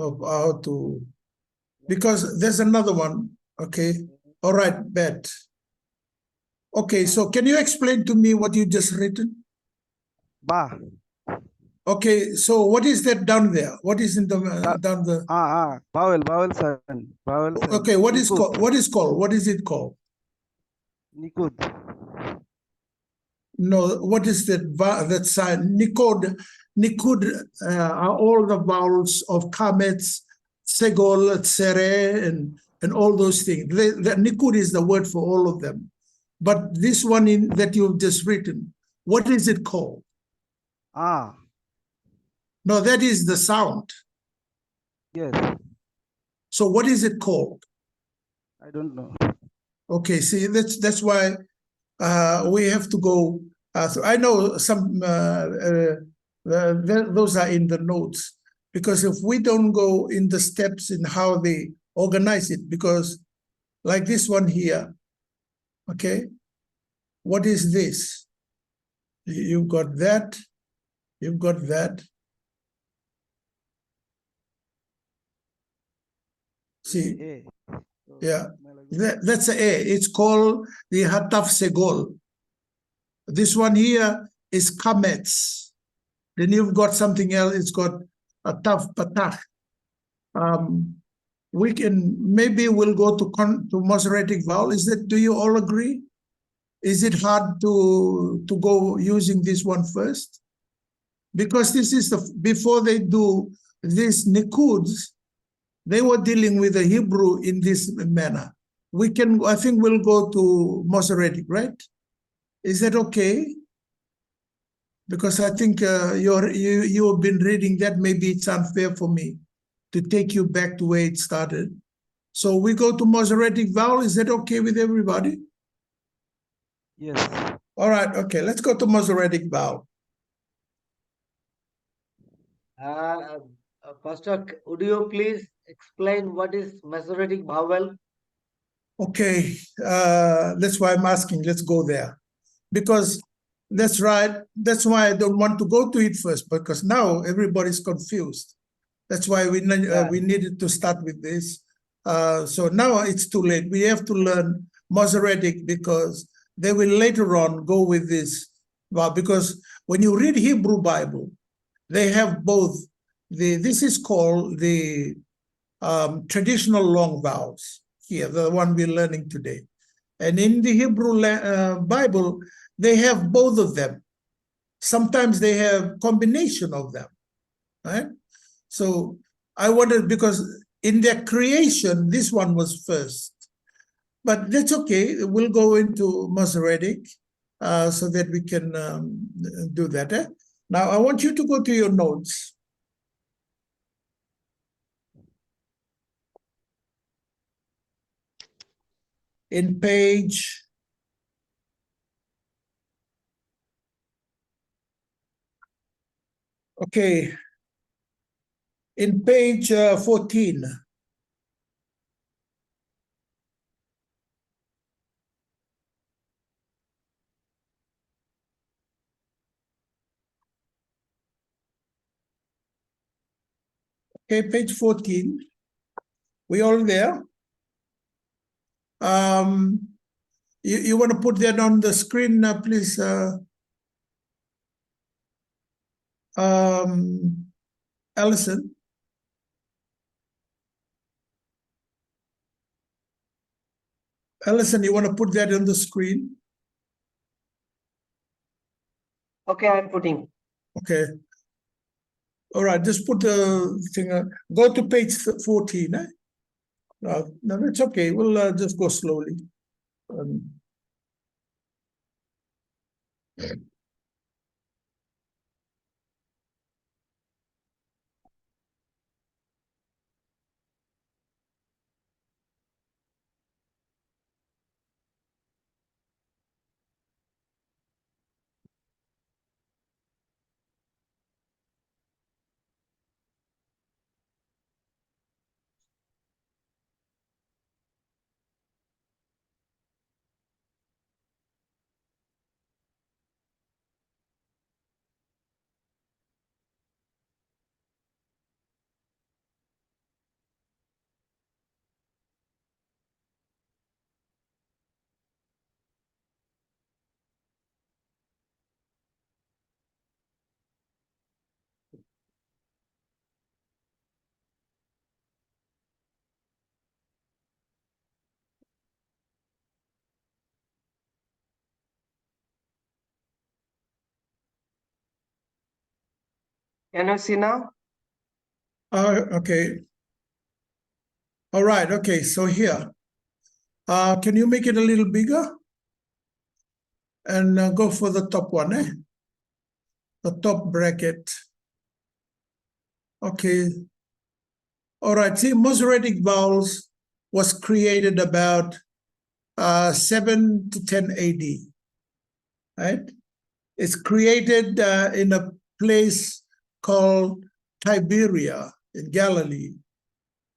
of how to, because there's another one. Okay. All right, Bet. Okay, so can you explain to me what you just written? Ba. Okay, so what is that down there? What is in the down the? Vowel sound. Vowel sound. Okay, what is called? What is it called? Nikud. No, what is that sign? Nikud are all the vowels of Kamets, Segol, Tsere, and all those things. The Nikud is the word for all of them. But this one that you've just written, what is it called? No, that is the sound. Yes. So what is it called? I don't know. Okay, see, that's why we have to go. So I know some those are in the notes, because if we don't go in the steps in how they organize it, because like this one here, okay, what is this? You've got that, you've got that. See, yeah, that's a. It's called the Hataf Segol. This one here is Kamets. Then you've got something else. It's got a Taf Patach. We can, maybe we'll go to Masoretic vowel. Is that? Do you all agree? Is it hard to go using this one first? Because this is before they do these Nikuds, they were dealing with the Hebrew in this manner. We can, I think we'll go to Masoretic, right? Is that okay? Because I think you have been reading that. Maybe it's unfair for me to take you back to where it started. So we go to Masoretic vowel. Is that okay with everybody? Yes. All right. Okay. Let's go to Masoretic vowel. Pastor, would you please explain what is Masoretic vowel? Okay. That's why I'm asking. Let's go there. Because that's right. That's why I don't want to go to it first, because now everybody's confused. That's why we needed to start with this. So now it's too late. We have to learn Masoretic, because they will later on go with this. Well, because when you read Hebrew Bible, they have both. This is called the traditional long vowels here, the one we're learning today. And in the Hebrew Bible, they have both of them. Sometimes they have combination of them, right? So I wondered, because in their creation, this one was first. But that's okay. We'll go into Masoretic so that we can do that. Now, I want you to go to your notes. In page in page 14. Okay, page 14. We all there? You want to put that on the screen, please? Allison. Allison, you want to put that on the screen? Okay, I'm putting. Okay. All right, just put the thing, go to page 14. No, it's okay. We'll just go slowly. Can you see now? Okay. All right, okay, so here. Can you make it a little bigger? And go for the top one, the top bracket. Okay. All right, see, Masoretic vowels was created about 7 to 10 AD, right? It's created in a place called Tiberia in Galilee.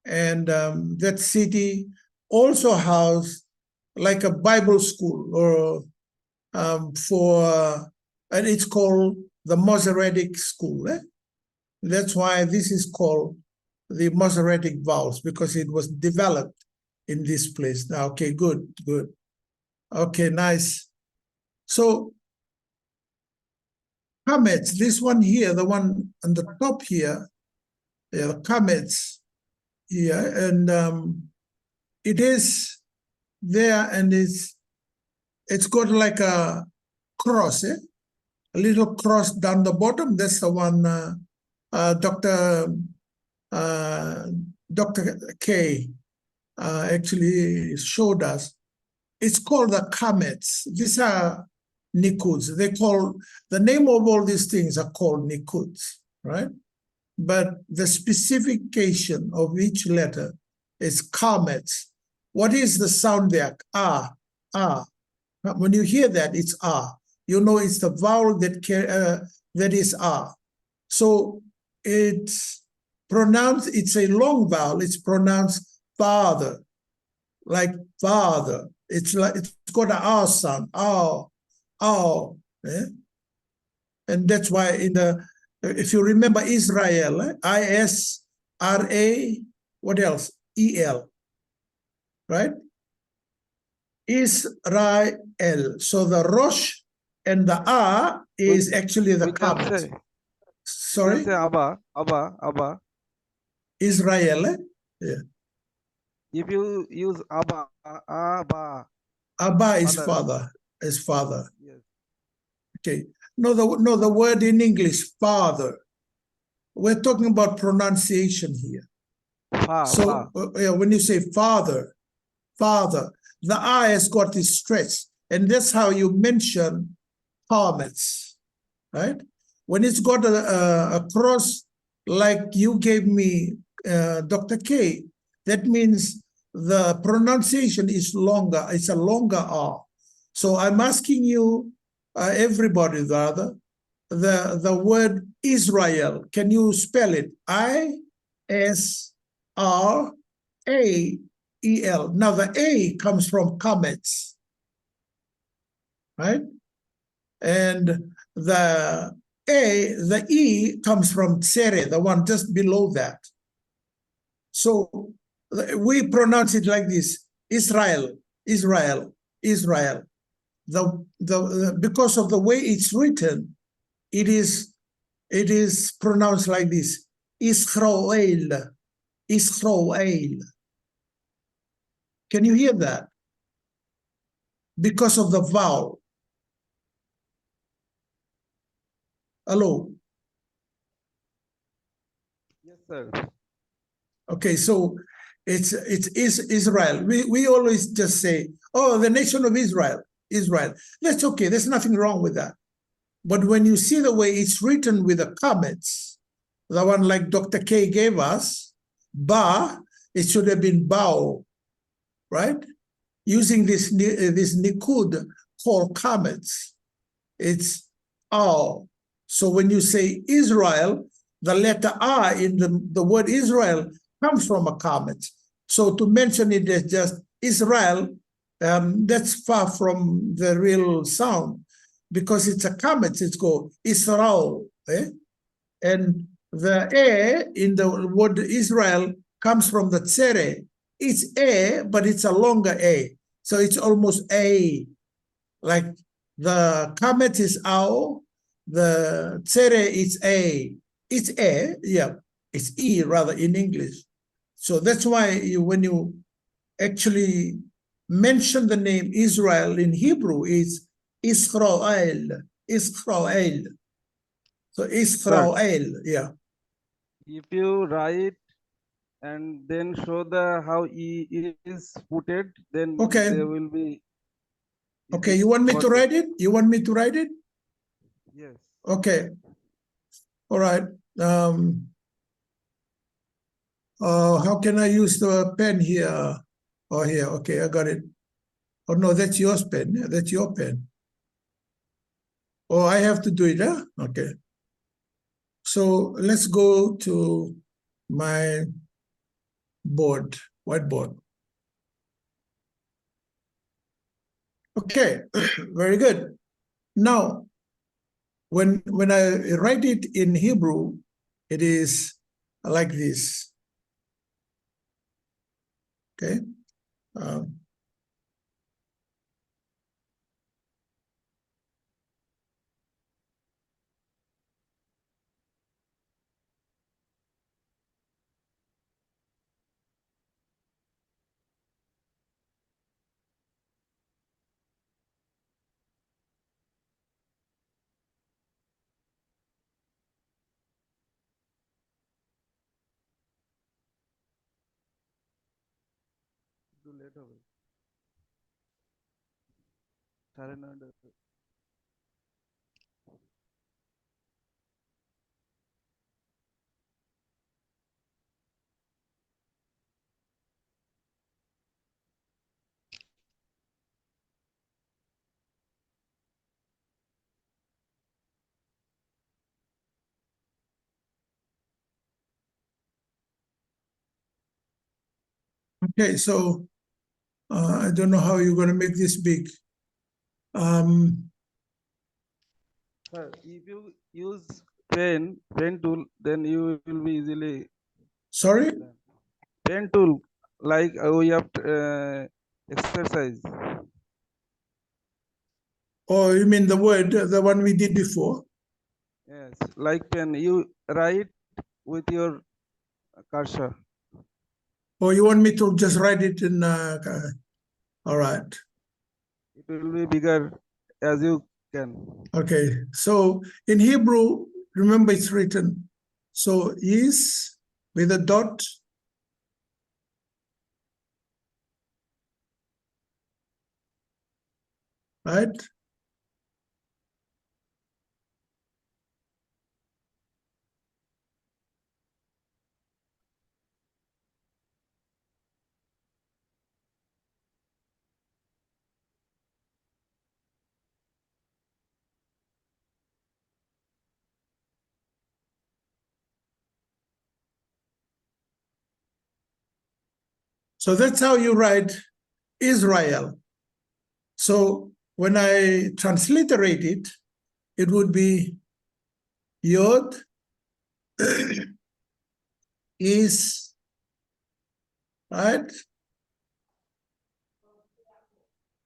And that city also housed like a Bible school or and it's called the Masoretic school. That's why this is called the Masoretic vowels, because it was developed in this place. Now, okay, good. Okay, nice. So, Kamets, this one here, the one on the top here, yeah, Kamets here, and it is there, and it's got like a cross, a little cross down the bottom. That's the one Dr. K actually showed us. It's called the Kamets. These are Nikuds. They call, the name of all these things are called Nikuds, right? But the specification of each letter is Kamets. What is the sound there? Ah. When you hear that, it's ah. You know it's the vowel that is ah. So it's pronounced, it's a long vowel. It's pronounced father, like father. It's got an ah sound. Oh. And that's why if you remember Israel, I-S-R-A, what else? E-L, right? Israel. So the Rosh and the A is actually the Kamets. Sorry? Say Abba. Israel. Yeah. If you use Abba. Abba is father. Is father. Yes. Okay. No, the word in English, father. We're talking about pronunciation here. So when you say father, the I has got this stretch, and that's how you mention Kamets, right? When it's got a cross like you gave me, Dr. K, that means the pronunciation is longer. It's a longer R. So I'm asking you, everybody rather, the word Israel, can you spell it? I-S-R-A-E-L. Now the A comes from Kamets, right? And the E comes from Tsere, the one just below that. So we pronounce it like this: Israel. Because of the way it's written, it is it is pronounced like this: Israel, Israel. Can you hear that? Because of the vowel. Hello. Yes, sir. Okay, so it's Israel. We always just say, oh, the nation of Israel, Israel. That's okay. There's nothing wrong with that. But when you see the way it's written with the comments, the one like Dr. K gave us, ba, it should have been bao, right? Using this nikud called comments, it's all. So when you say Israel, the letter R in the word Israel comes from a comment. So to mention it as just Israel, that's far from the real sound, because it's a comment. It's called Israel, and the A in the word Israel comes from the tsere. It's A, but it's a longer A. So it's almost A. Like the kamet is ao, the tsere is A. It's A, yeah. It's E rather in English. So that's why when you actually mention the name Israel in Hebrew, it's Israel, Israel. So Israel, yeah. If you write and then show the how E is putted, then Okay. there will be. Okay, easy you want me for to them. write it? You want me to write it? Yes. Okay. All right. How can I use the pen here? Oh, here. Okay, I got it. Oh, no, that's yours pen. Yeah, that's your pen. Oh, I have to do it, huh? Okay. So let's go to my board, whiteboard. Okay, very good. Now, when I write it in Hebrew, it is like this. Okay. একটু late হবে 9:30 Okay, so I don't know how you're going to make this big. Sir, if you use pen tool, then you will be easily Sorry? pen tool, like we have exercise. Oh, you mean the word, the one we did before? Yes, like pen. You write with your cursor. Or you want me to just write it in, all right. It will be bigger as you can. Okay, so in Hebrew, remember it's written, so is with a dot, right? So that's how you write Israel. So when I transliterate it, it would be Yod is, right?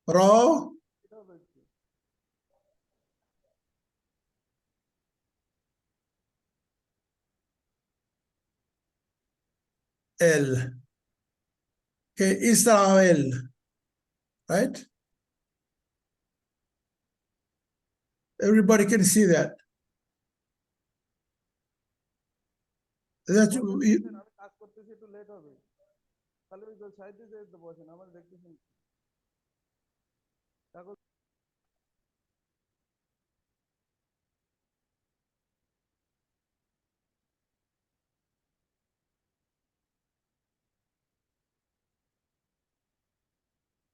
Ra, Okay, Israel, right? Everybody can see that. That's you, আমি কাজ করতেছি একটু late হবে তাহলে ওই সাইডে যে বসেন আমার দেখতেছেন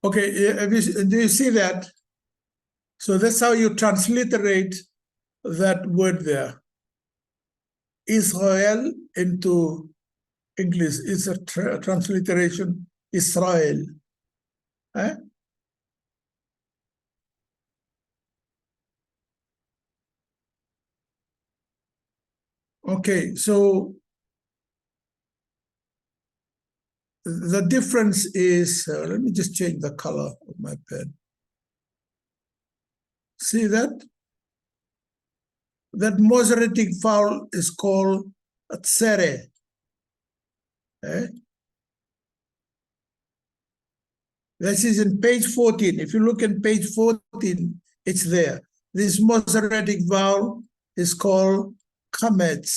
okay. Do you see that? So that's how you transliterate that word there. Israel into English is a transliteration Israel. Eh? Okay, so the difference is, let me just change the color of my pen. See that? That Masoretic vowel is called tsere. Eh? This is in page 14. If you look at page 14, it's there. This Masoretic vowel is called kametz.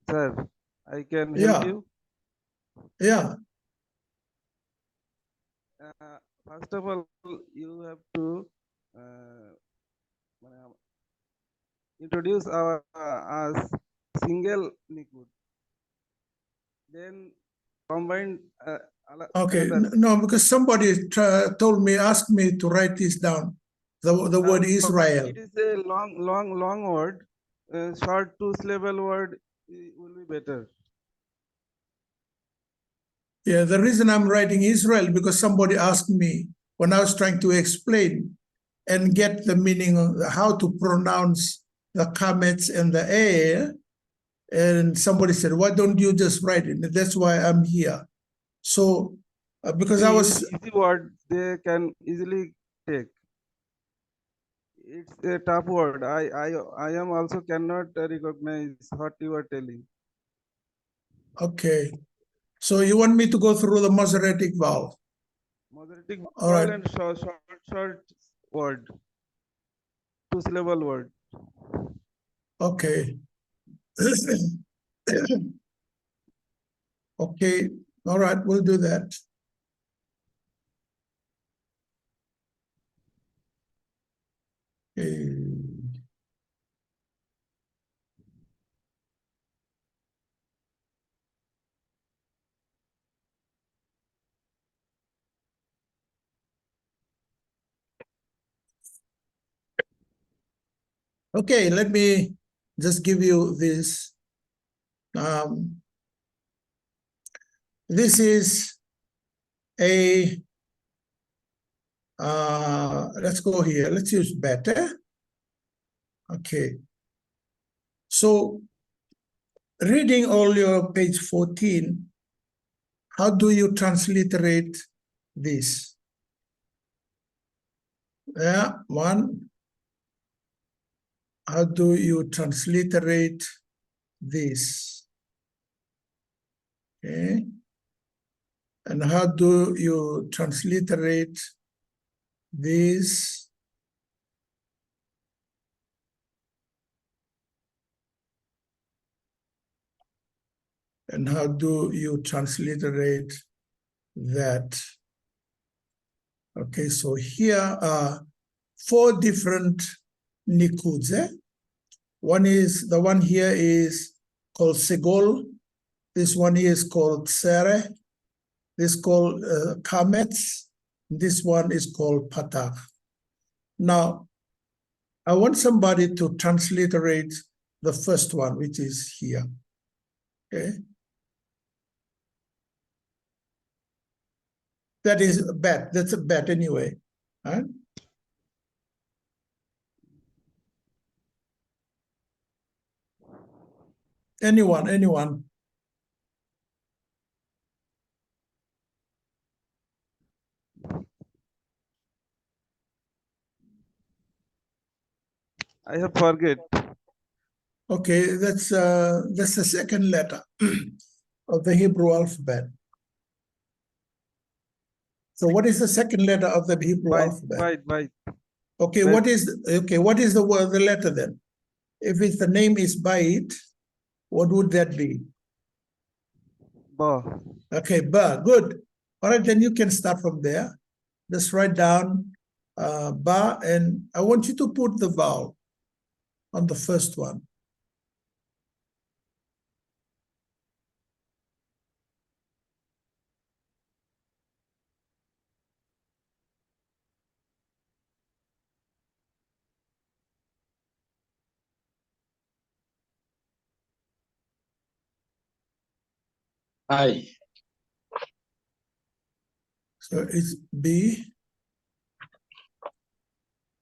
Sir, I can help you. Yeah. First of all, you have to introduce our as single liquid. Then combine. Okay. another- No, because somebody told me, asked me to write this down. The word Israel. It is a long word. Short two-syllable word will be better. Yeah, the reason I'm writing Israel because somebody asked me when I was trying to explain and get the meaning of how to pronounce the kametz and the air. And somebody said, why don't you just write it? And that's why I'm here. So, because I was... Easy word they can easily take. It's a tough word. I am also cannot recognize what you are telling. Okay. So you want me to go through the Masoretic vowel? Masoretic All vowel right. and short word. Two-syllable word. Okay. Okay. All right, we'll do that. Okay, let me just give you this. This is a, let's go here. Let's use better. Okay. So reading all your page 14, how do you transliterate this? Yeah, one. How do you transliterate this? Okay. And how do you transliterate this? And how do you transliterate that? Okay, so here are 4 different nikuds. One is, the one here is called segol. This one here is called tsere. This is called kametz. This one is called patach. Now, I want somebody to transliterate the first one, which is here. Okay. That is a bet. That's a bet anyway. Right? Anyone. I have forget. Okay, that's the second letter of the Hebrew alphabet. So what is the second letter of the Hebrew alphabet? Bite. Okay, Bait. what is the word, the letter then? If it's the name is Bait, what would that be? Ba. Okay, Ba, good. All right, then you can start from there. Just write down Ba, and I want you to put the vowel on the first one. I. So it's B.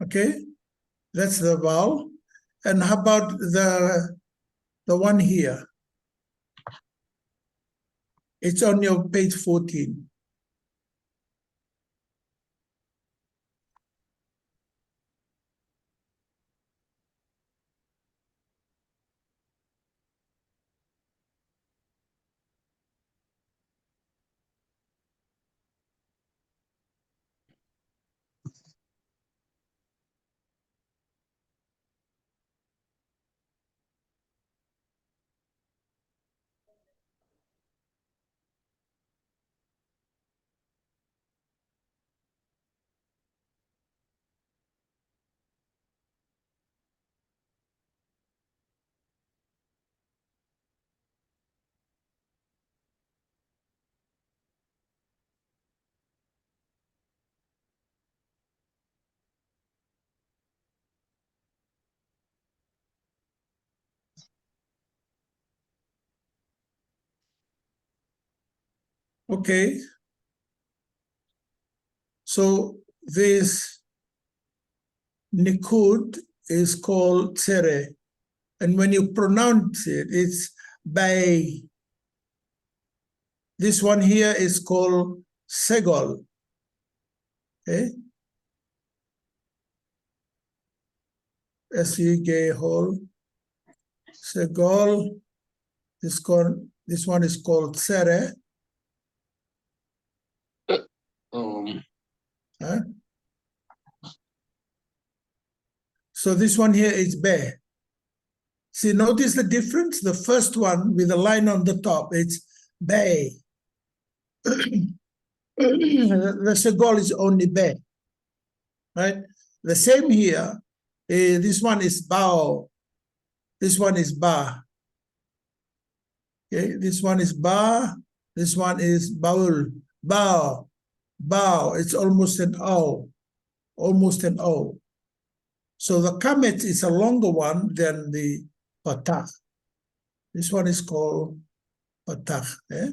Okay, that's the vowel. And how about the one here? It's on your page 14. Okay. So this Nikud is called Tzere. And when you pronounce it, it's Bay. This one here is called Segol. Okay? S-E-G-Hol. Segol. This one is called Tzere. Huh? So this one here is Be. See, notice the difference? The first one with the line on the top, it's Be. The Segol is only Be. Right? The same here. This one is Bao. This one is Ba. Okay, this one is Ba. This one is Baul. Bao. Bao. It's almost an O. Almost an O. So the Kamet is a longer one than the Patach. This one is called Patach. Eh?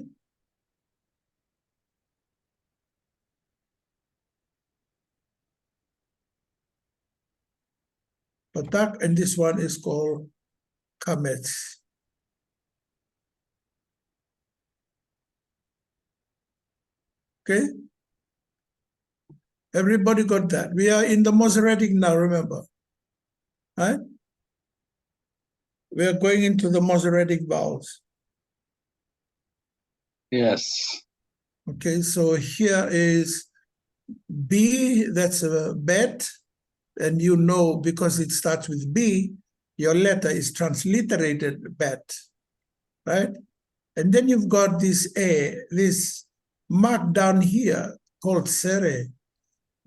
Patach, and this one is called Kamet. Okay? Everybody got that? We are in the Masoretic now, remember? Right? We are going into the Masoretic vowels. Yes. Okay, so here is B, that's a bet, and you know because it starts with B, your letter is transliterated bet, right? And then you've got this A, this mark down here called Sere.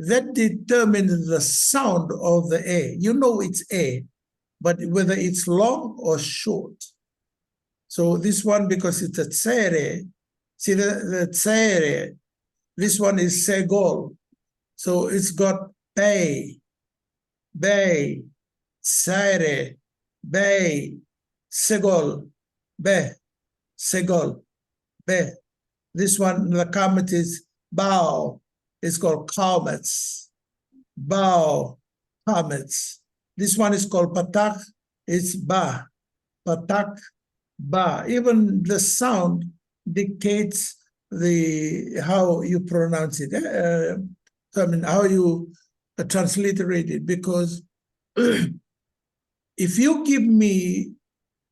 That determines the sound of the A. You know it's A, but whether it's long or short. So this one, because it's a Tsere, see the Tsere, this one is Segol. So it's got Bay, Bay, Tsere, Bay, Segol, Be, Segol, Be. This one, the Kamet is Bao. It's called Kamets. Bao, Kamets. This one is called Patach. It's Ba. Patach, Ba. Even the sound dictates how you pronounce it. I mean, how you transliterate it. Because if you give me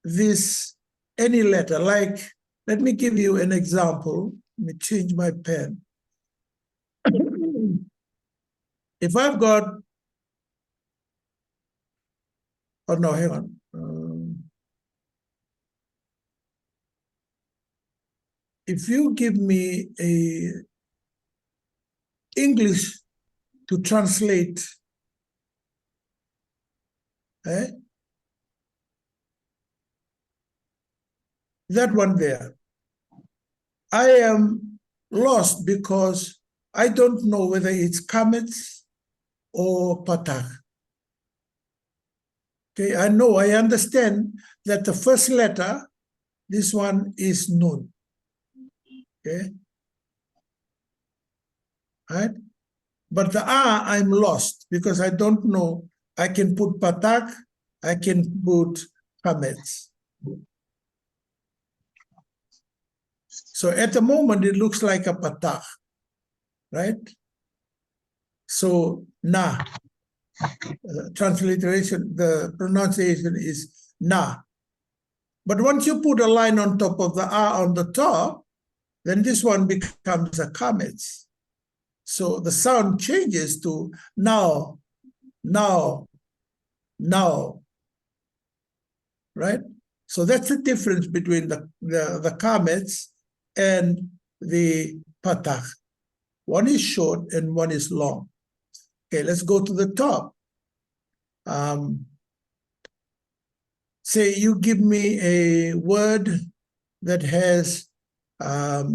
this any letter, like, let me give you an example. Let me change my pen. If I've got, oh no, hang on. If you give me a English to translate, that one there, I am lost because I don't know whether it's Kamets or Patah. Okay, I know, I understand that the first letter, this one is Nun. Okay, right? But the I'm lost because I don't know. I can put Patak, I can put Kamets. So at the moment, it looks like a Patak, right? So Na, transliteration, the pronunciation is Na. But once you put a line on top of the on the top, then this one becomes a Kamets. So the sound changes to now, now, now, right? So that's the difference between the Kamets and the Patah. One is short and one is long. Okay, let's go to the top. Say you give me a word that has, let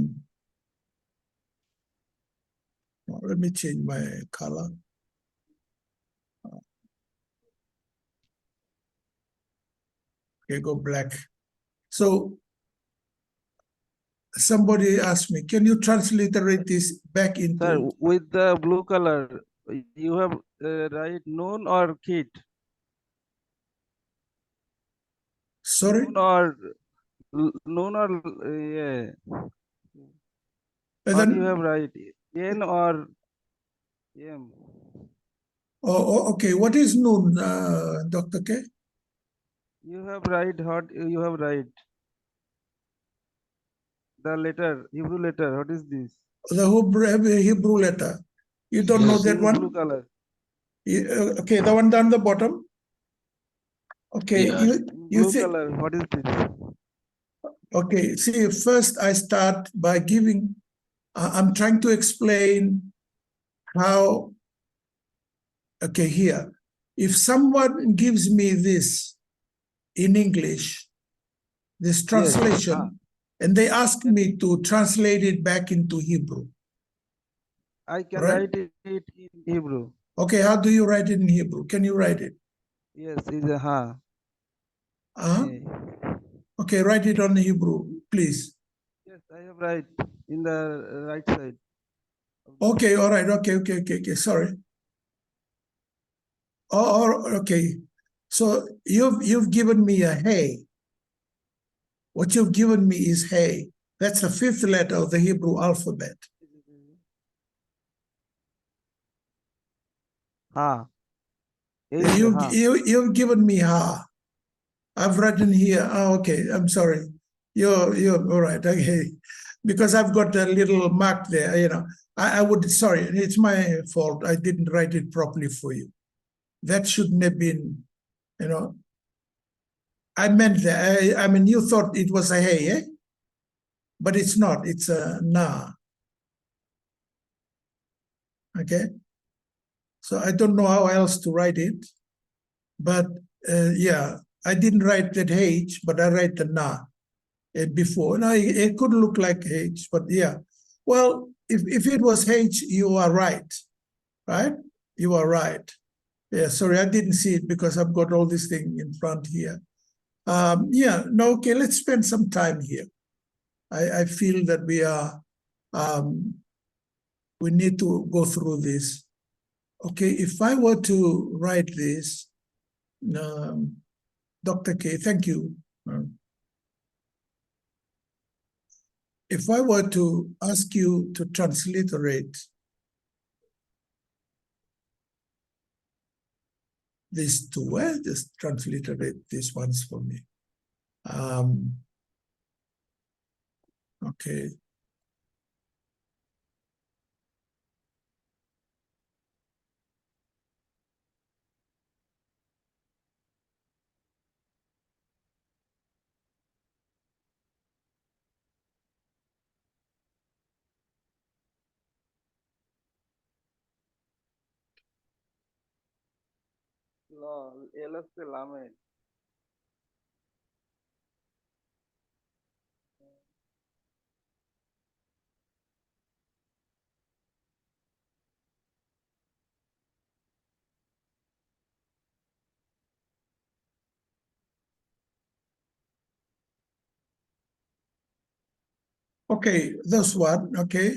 me change my color. Okay, go black. So somebody asked me, can you transliterate this back into? Sir, with the blue color, you have write Noon or Kit? Sorry? Noon or yeah. And What then, you have write? N or M? okay, what is Noon, Dr. K? You have write what you have write. The letter, Hebrew letter. What is this? The Hebrew letter. You don't know Yes. that one? Blue color. Okay, the one down the bottom. Okay, Yeah. you Blue think, color. What is this? okay, see, first I start by giving, I'm trying to explain how, okay, here, if someone gives me this in English, this translation, and they ask me to translate it back into Hebrew. I can Right. write it in Hebrew. Okay, how do you write it in Hebrew? Can you write it? Yes, is a ha. Okay, write it on Hebrew, please. Yes, I have write in the right side. Okay, all right, okay, sorry. Okay. So you've given me a hey. What you've given me is hey. That's the fifth letter of the Hebrew alphabet. Ha. You've given me ha. I've written here. Oh, okay, I'm sorry. You're all right. Okay, because I've got a little mark there. You know, I would. Sorry, it's my fault. I didn't write it properly for you. That shouldn't have been. You know, I meant that. I mean, you thought it was a hey, eh? But it's not. It's a na. Okay. So I don't know how else to write it, but yeah, I didn't write that H, but I write the na before. Now it could look like H, but yeah. Well, if it was H, you are right, right? You are right. Yeah, sorry, I didn't see it because I've got all this thing in front here. Yeah, no, okay, let's spend some time here. I feel that we need to go through this. Okay, if I were to write this, Dr. K, thank you. If I were to ask you to transliterate these two, just transliterate these ones for me. Okay. এল হচ্ছে লামেড। Okay, that's one. Okay.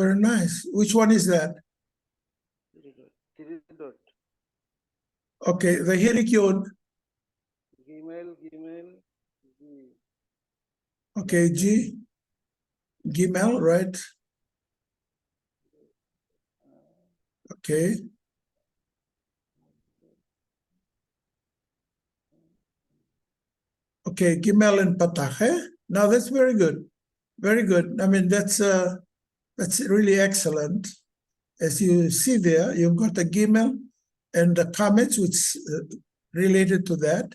Very nice. Which one is that? Three dot Okay, the Hirikyon. Gmail Gmail G Okay, G. Gmail, right? Okay. Okay, Gmail and Patah. Now that's very good. Very good. I mean, that's really excellent. As you see there, you've got the Gmail and the comments which related to that,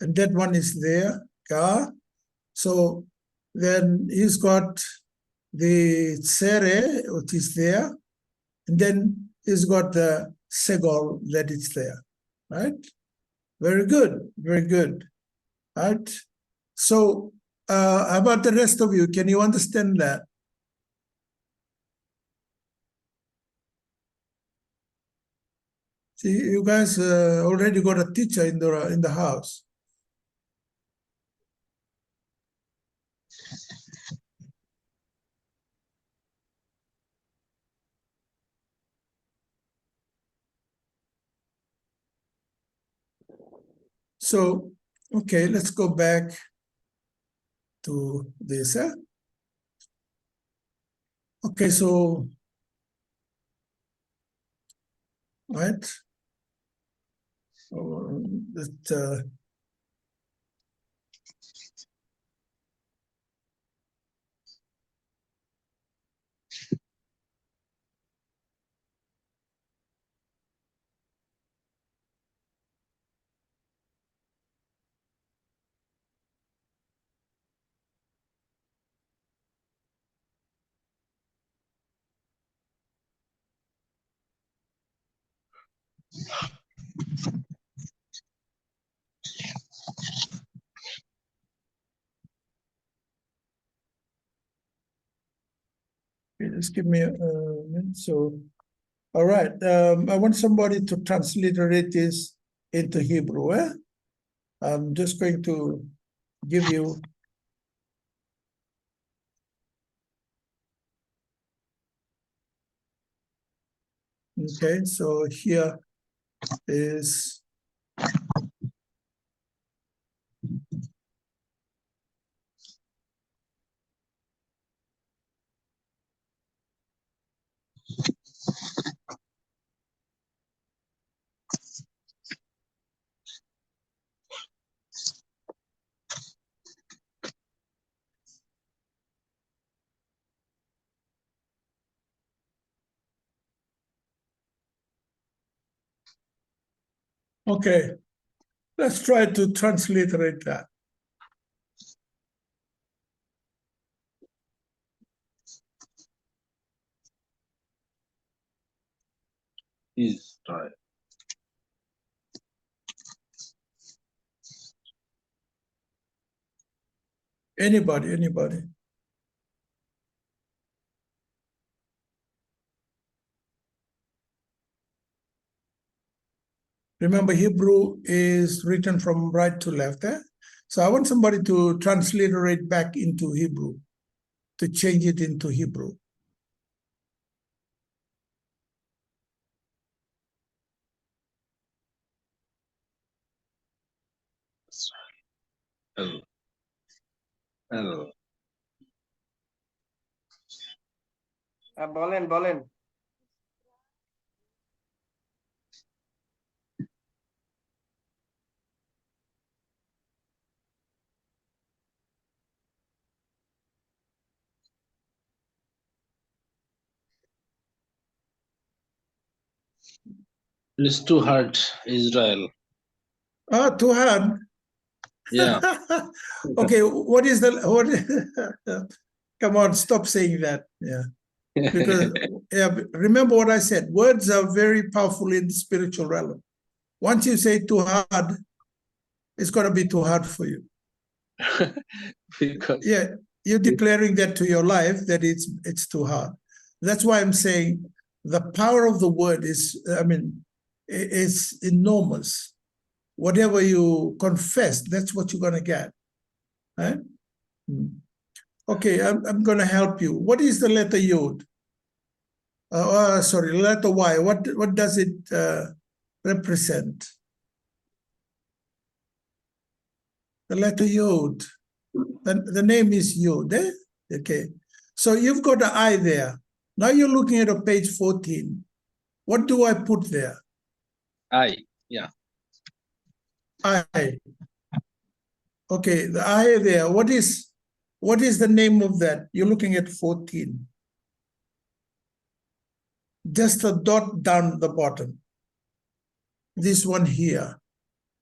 and that one is there. Yeah. So then he's got the Tsere, which is there, and then he's got the Segol that is there, right? Very good, very good, right? So how about the rest of you? Can you understand that? See, you guys already got a teacher in the house. So, okay, let's go back to this. Okay, so, right? That okay, just give me a minute. So, all right, I want somebody to transliterate this into Hebrew. I'm just going to give you. Okay, so here is okay. Let's try to transliterate that. Israel. Anybody. Remember, Hebrew is written from right to left. So I want somebody to transliterate back into Hebrew, to change it into Hebrew. L. L. বলেন It's too hard, Israel. Ah, too hard. Yeah. Okay, what is the what? Come on, stop saying that. Yeah, because yeah, remember what I said. Words are very powerful in the spiritual realm. Once you say too hard, it's gonna be too hard for you. Because Yeah, you're declaring that to your life that it's too hard. That's why I'm saying the power of the word is, I mean, it's enormous. Whatever you confess, that's what you're gonna get. Right? Okay, I'm gonna help you. What is the letter Yod? Sorry, letter Y. What does it represent? The letter Yod. The name is Yod. Eh? Okay. So you've got an I there. Now you're looking at a page 14. What do I put there? yeah. I. Okay, the I there. What is the name of that? You're looking at 14. Just a dot down the bottom. This one here.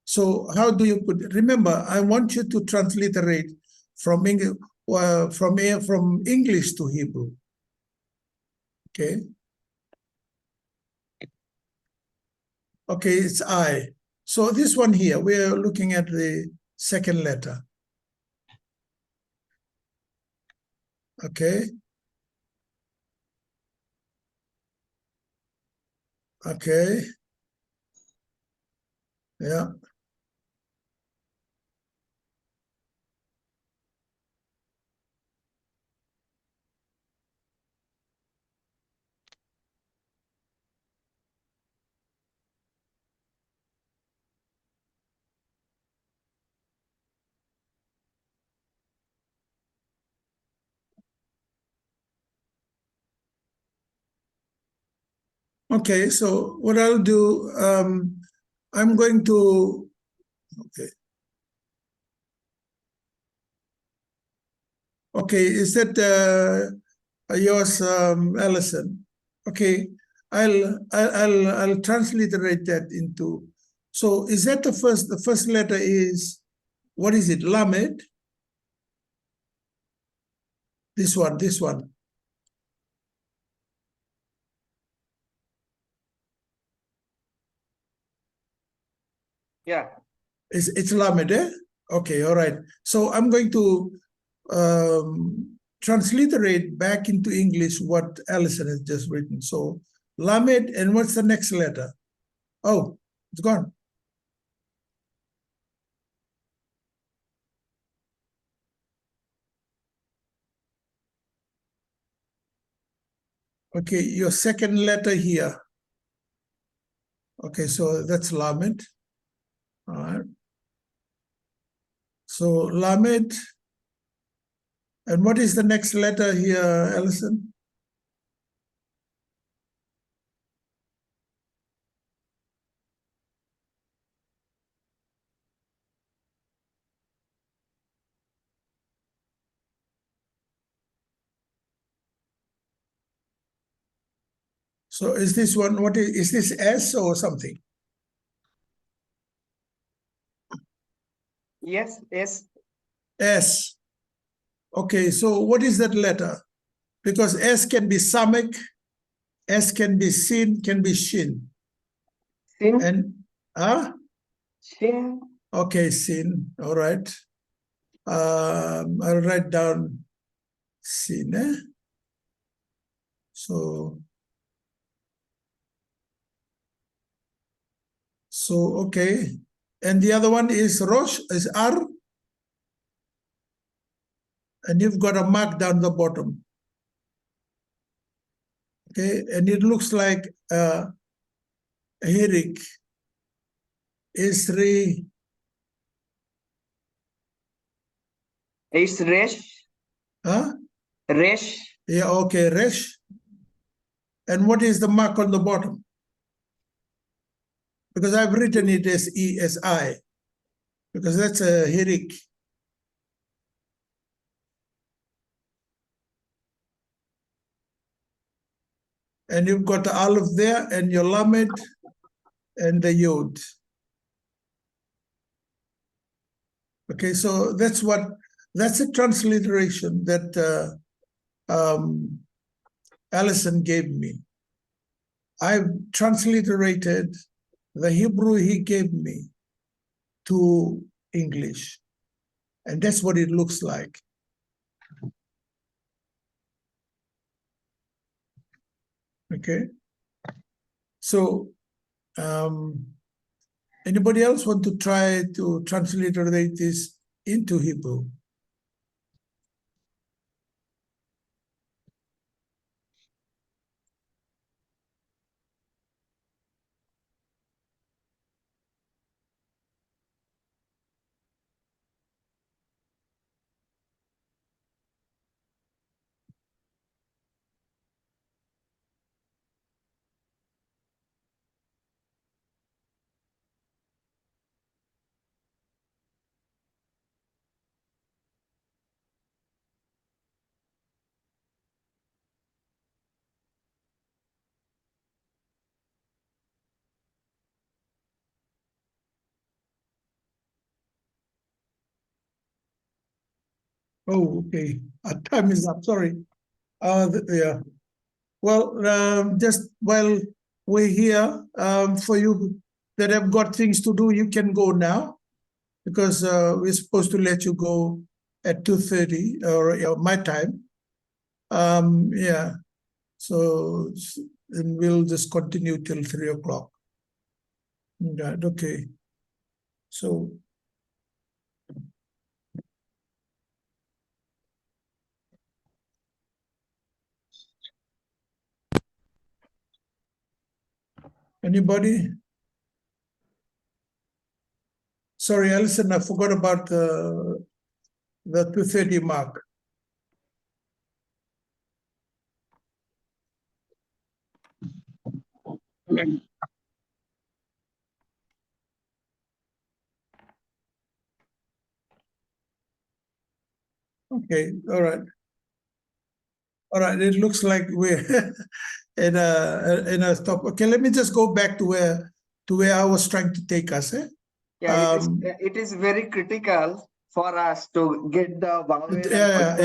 So how do you put it? Remember, I want you to transliterate from English to Hebrew. Okay. Okay, it's I. So this one here, we're looking at the second letter. Okay. Okay. Yeah. Okay, so what I'll do, I'm going to, okay. Okay, is that yours, Allison? Okay, I'll transliterate that into, so is that the first letter is, what is it, Lamed? This one. Yeah. It's Lamed, eh? Okay, all right. So I'm going to transliterate back into English what Allison has just written. So Lamed, and what's the next letter? Oh, it's gone. Okay, your second letter here. Okay, so that's Lamed. All right. So Lamed, and what is the next letter here, Allison? So is this one, what is this S or something? Yes, yes. S. Okay, so what is that letter? Because S can be Samek, S can be Sin, can be Shin. Sin. And, Sin. okay, Sin, all right. I'll write down Sin, eh? So, okay. And the other one is Rosh, is R. And you've got a mark down the bottom. Okay, and it looks like Hirik is Isri. It's Resh. Huh? Resh. Yeah, okay, Resh. And what is the mark on the bottom? Because I've written it as ESI, because that's a Hirik. and you've got the aleph there, and your lamed, and the yod. Okay, so that's a transliteration that Allison gave me. I transliterated the Hebrew he gave me to English, and that's what it looks like. Okay, so anybody else want to try to transliterate this into Hebrew? Oh, okay. Our time is up. Sorry. Yeah. Well, just while we're here, for you that have got things to do, you can go now, because we're supposed to let you go at 2:30 or my time. Yeah. So and we'll just continue till 3 o'clock. Right, okay. So anybody? Sorry, Alison, I forgot about the 2:30 mark. Okay, all right. All right, it looks like we're in a stop. Okay, let me just go back to where I was trying to take us. Yeah, it is very critical for us to get the vowel and consonant.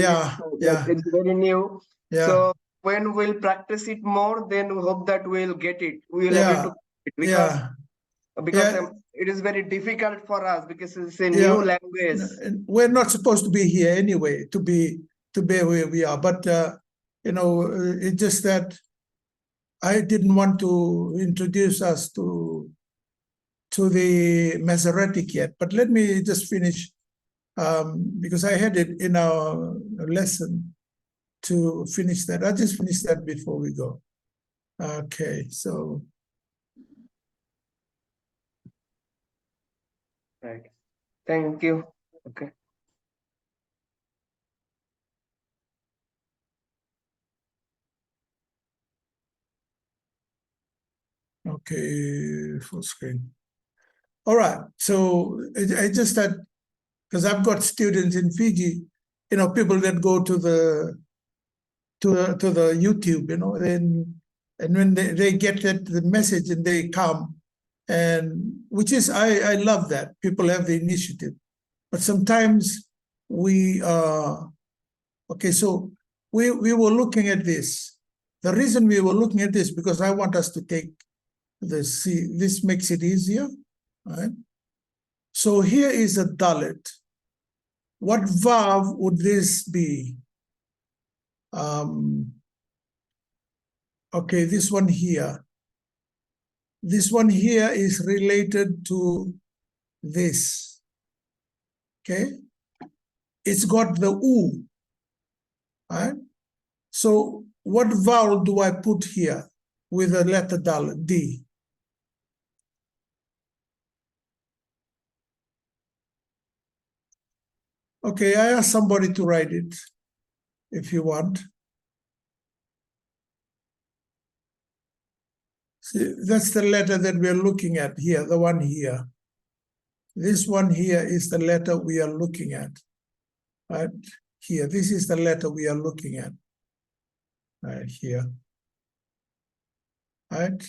Yeah. It's very new. Yeah. So when we'll practice it more, then we hope that we'll get it. We'll able to get it because it is very difficult for us because it's a new language. We're not supposed to be here anyway to be where we are, but you know, it's just that I didn't want to introduce us to the Masoretic yet. But let me just finish, because I had it in our lesson to finish that. I'll just finish that before we go. Okay, so. Right. Thank you. Okay. Okay, full screen. All right. So I just had, because I've got students in Fiji, you know, people that go to the YouTube, you know, and when they get the message and they come, and which is I love that people have the initiative, but sometimes we okay. So we were looking at this. The reason we were looking at this because I want us to take this. See, this makes it easier, right? So here is a dalet. What vav would this be? Okay, this one here. This one here is related to this. Okay, it's got the u. Right? So what vowel do I put here with the letter D? Okay, I ask somebody to write it if you want. See, that's the letter that we're looking at here, the one here. This one here is the letter we are looking at. Right here, this is the letter we are looking at. Right here. right?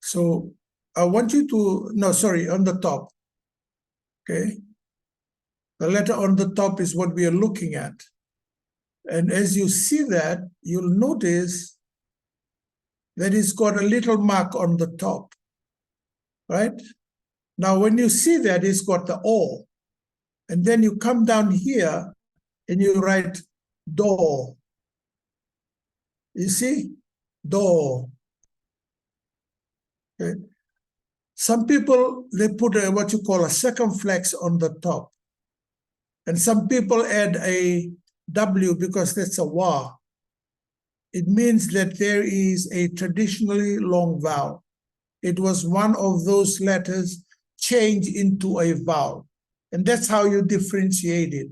So I want you to, no, sorry, on the top, okay? The letter on the top is what we are looking at. And as you see that, you'll notice that it's got a little mark on the top, right? Now, when you see that, it's got the O. And then you come down here and you write door. You see? Door. Okay. Some people, they put what you call a circumflex on the top. And some people add a W because that's a wa. It means that there is a traditionally long vowel. It was one of those letters changed into a vowel. And that's how you differentiate it.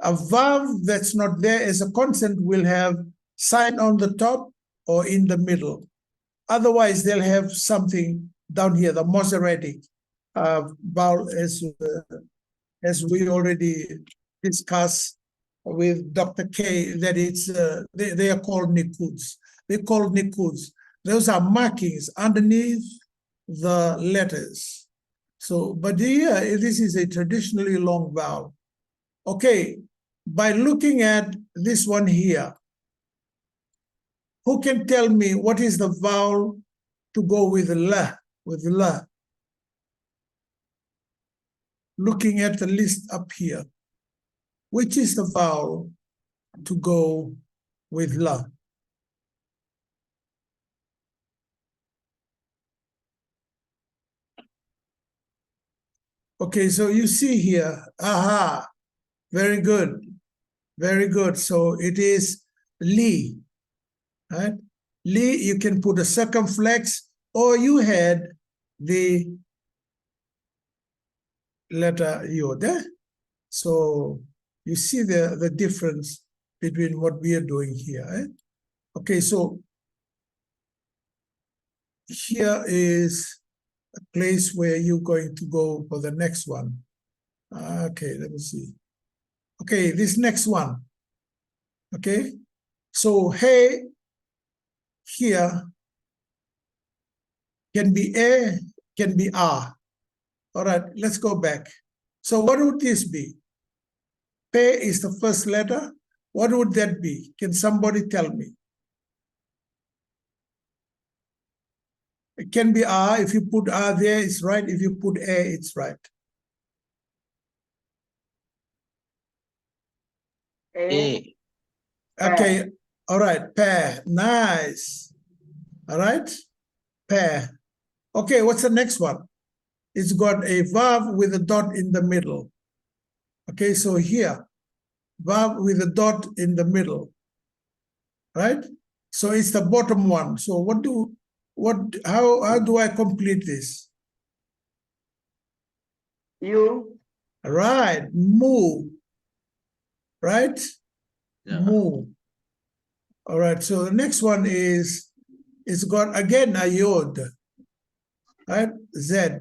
A vowel that's not there as a consonant will have sign on the top or in the middle. Otherwise, they'll have something down here, the Masoretic vowel, as we already discussed with Dr. K, that it's they are called nikuds. They're called nikuds. Those are markings underneath the letters. So, but here, this is a traditionally long vowel. Okay, by looking at this one here, who can tell me what is the vowel to go with la, with la? Looking at the list up here, which is the vowel to go with la? Okay, so you see here, aha, very good, very good. So it is li, right? Li, you can put a circumflex, or you had the letter yod. So you see the difference between what we are doing here. Okay, so here is a place where you're going to go for the next one. Okay, let me see. Okay, this next one. Okay, so hey here can be a, can be a. All right, let's go back. So what would this be? Pe is the first letter. What would that be? Can somebody tell me? It can be a. If you put a there, it's right. If you put a, it's right. A. Okay, all right, pair, nice. All right, pair. Okay, what's the next one? It's got a verb with a dot in the middle. Okay, so here, verb with a dot in the middle, right? So it's the bottom one. So how do I complete this? You. Right, move, right? Yeah. Move. All right, so the next one is, it's got again a yod, right? Z.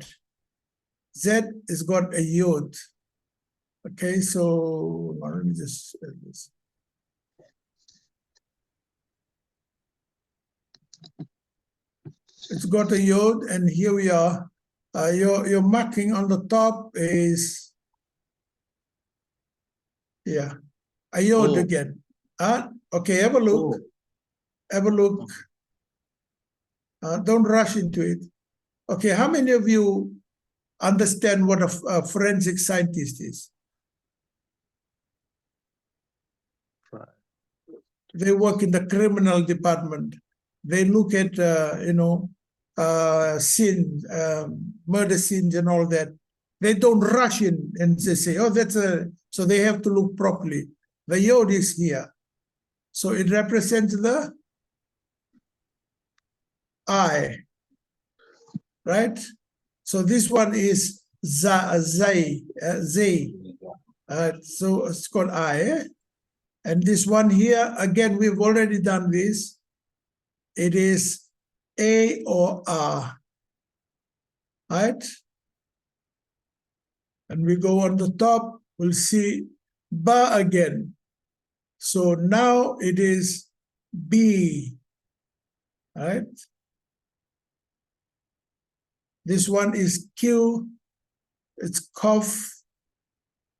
Z is got a yod. Okay, so let me just this. It's got a yod, and here we are. Your marking on the top is, yeah, a yod Oh. again. Okay, have a look. Oh. Have a look. Don't rush into it. Okay, how many of you understand what a forensic scientist is? They work in the criminal department. They look at, scenes, murder scenes and all that. They don't rush in and they say, oh, that's a, so they have to look properly. The yod is here. So it represents the I, right? So this one is zay. So it's called I. And this one here, again, we've already done this. It is A or R, right? And we go on the top, we'll see Ba again. So now it is B, All right. This one is Q, it's cough,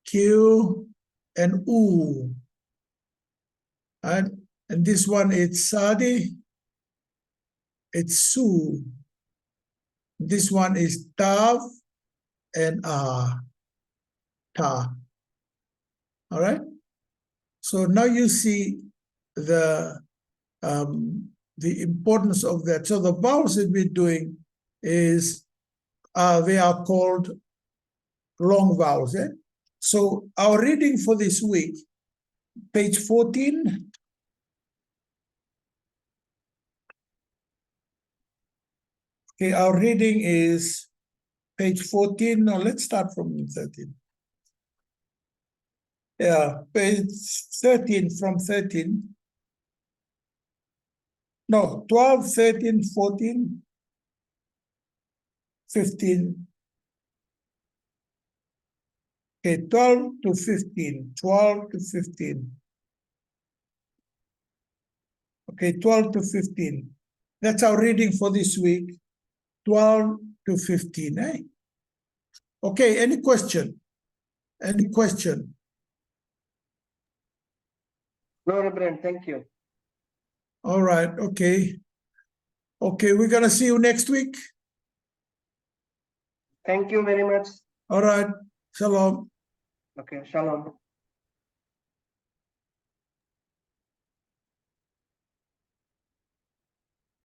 Q, and oo. All right. And this one is Sadi, it's Su. This one is Tav and Ta. All right. So now you see the importance of that. So the vowels that we're doing is they are called long vowels. Eh? So our reading for this week, page 14. Okay, our reading is page 14. Now let's start from 13. Yeah, page 13 from 13. No, 12, 13, 14, 15. Okay, 12 to 15, 12 to 15. Okay, 12 to 15. That's our reading for this week, 12 to 15. Eh? Okay, any question? Any question? No, Reverend, thank you. All right, okay. Okay, we're gonna see you next week. Thank you very much. All right, shalom. Okay, shalom.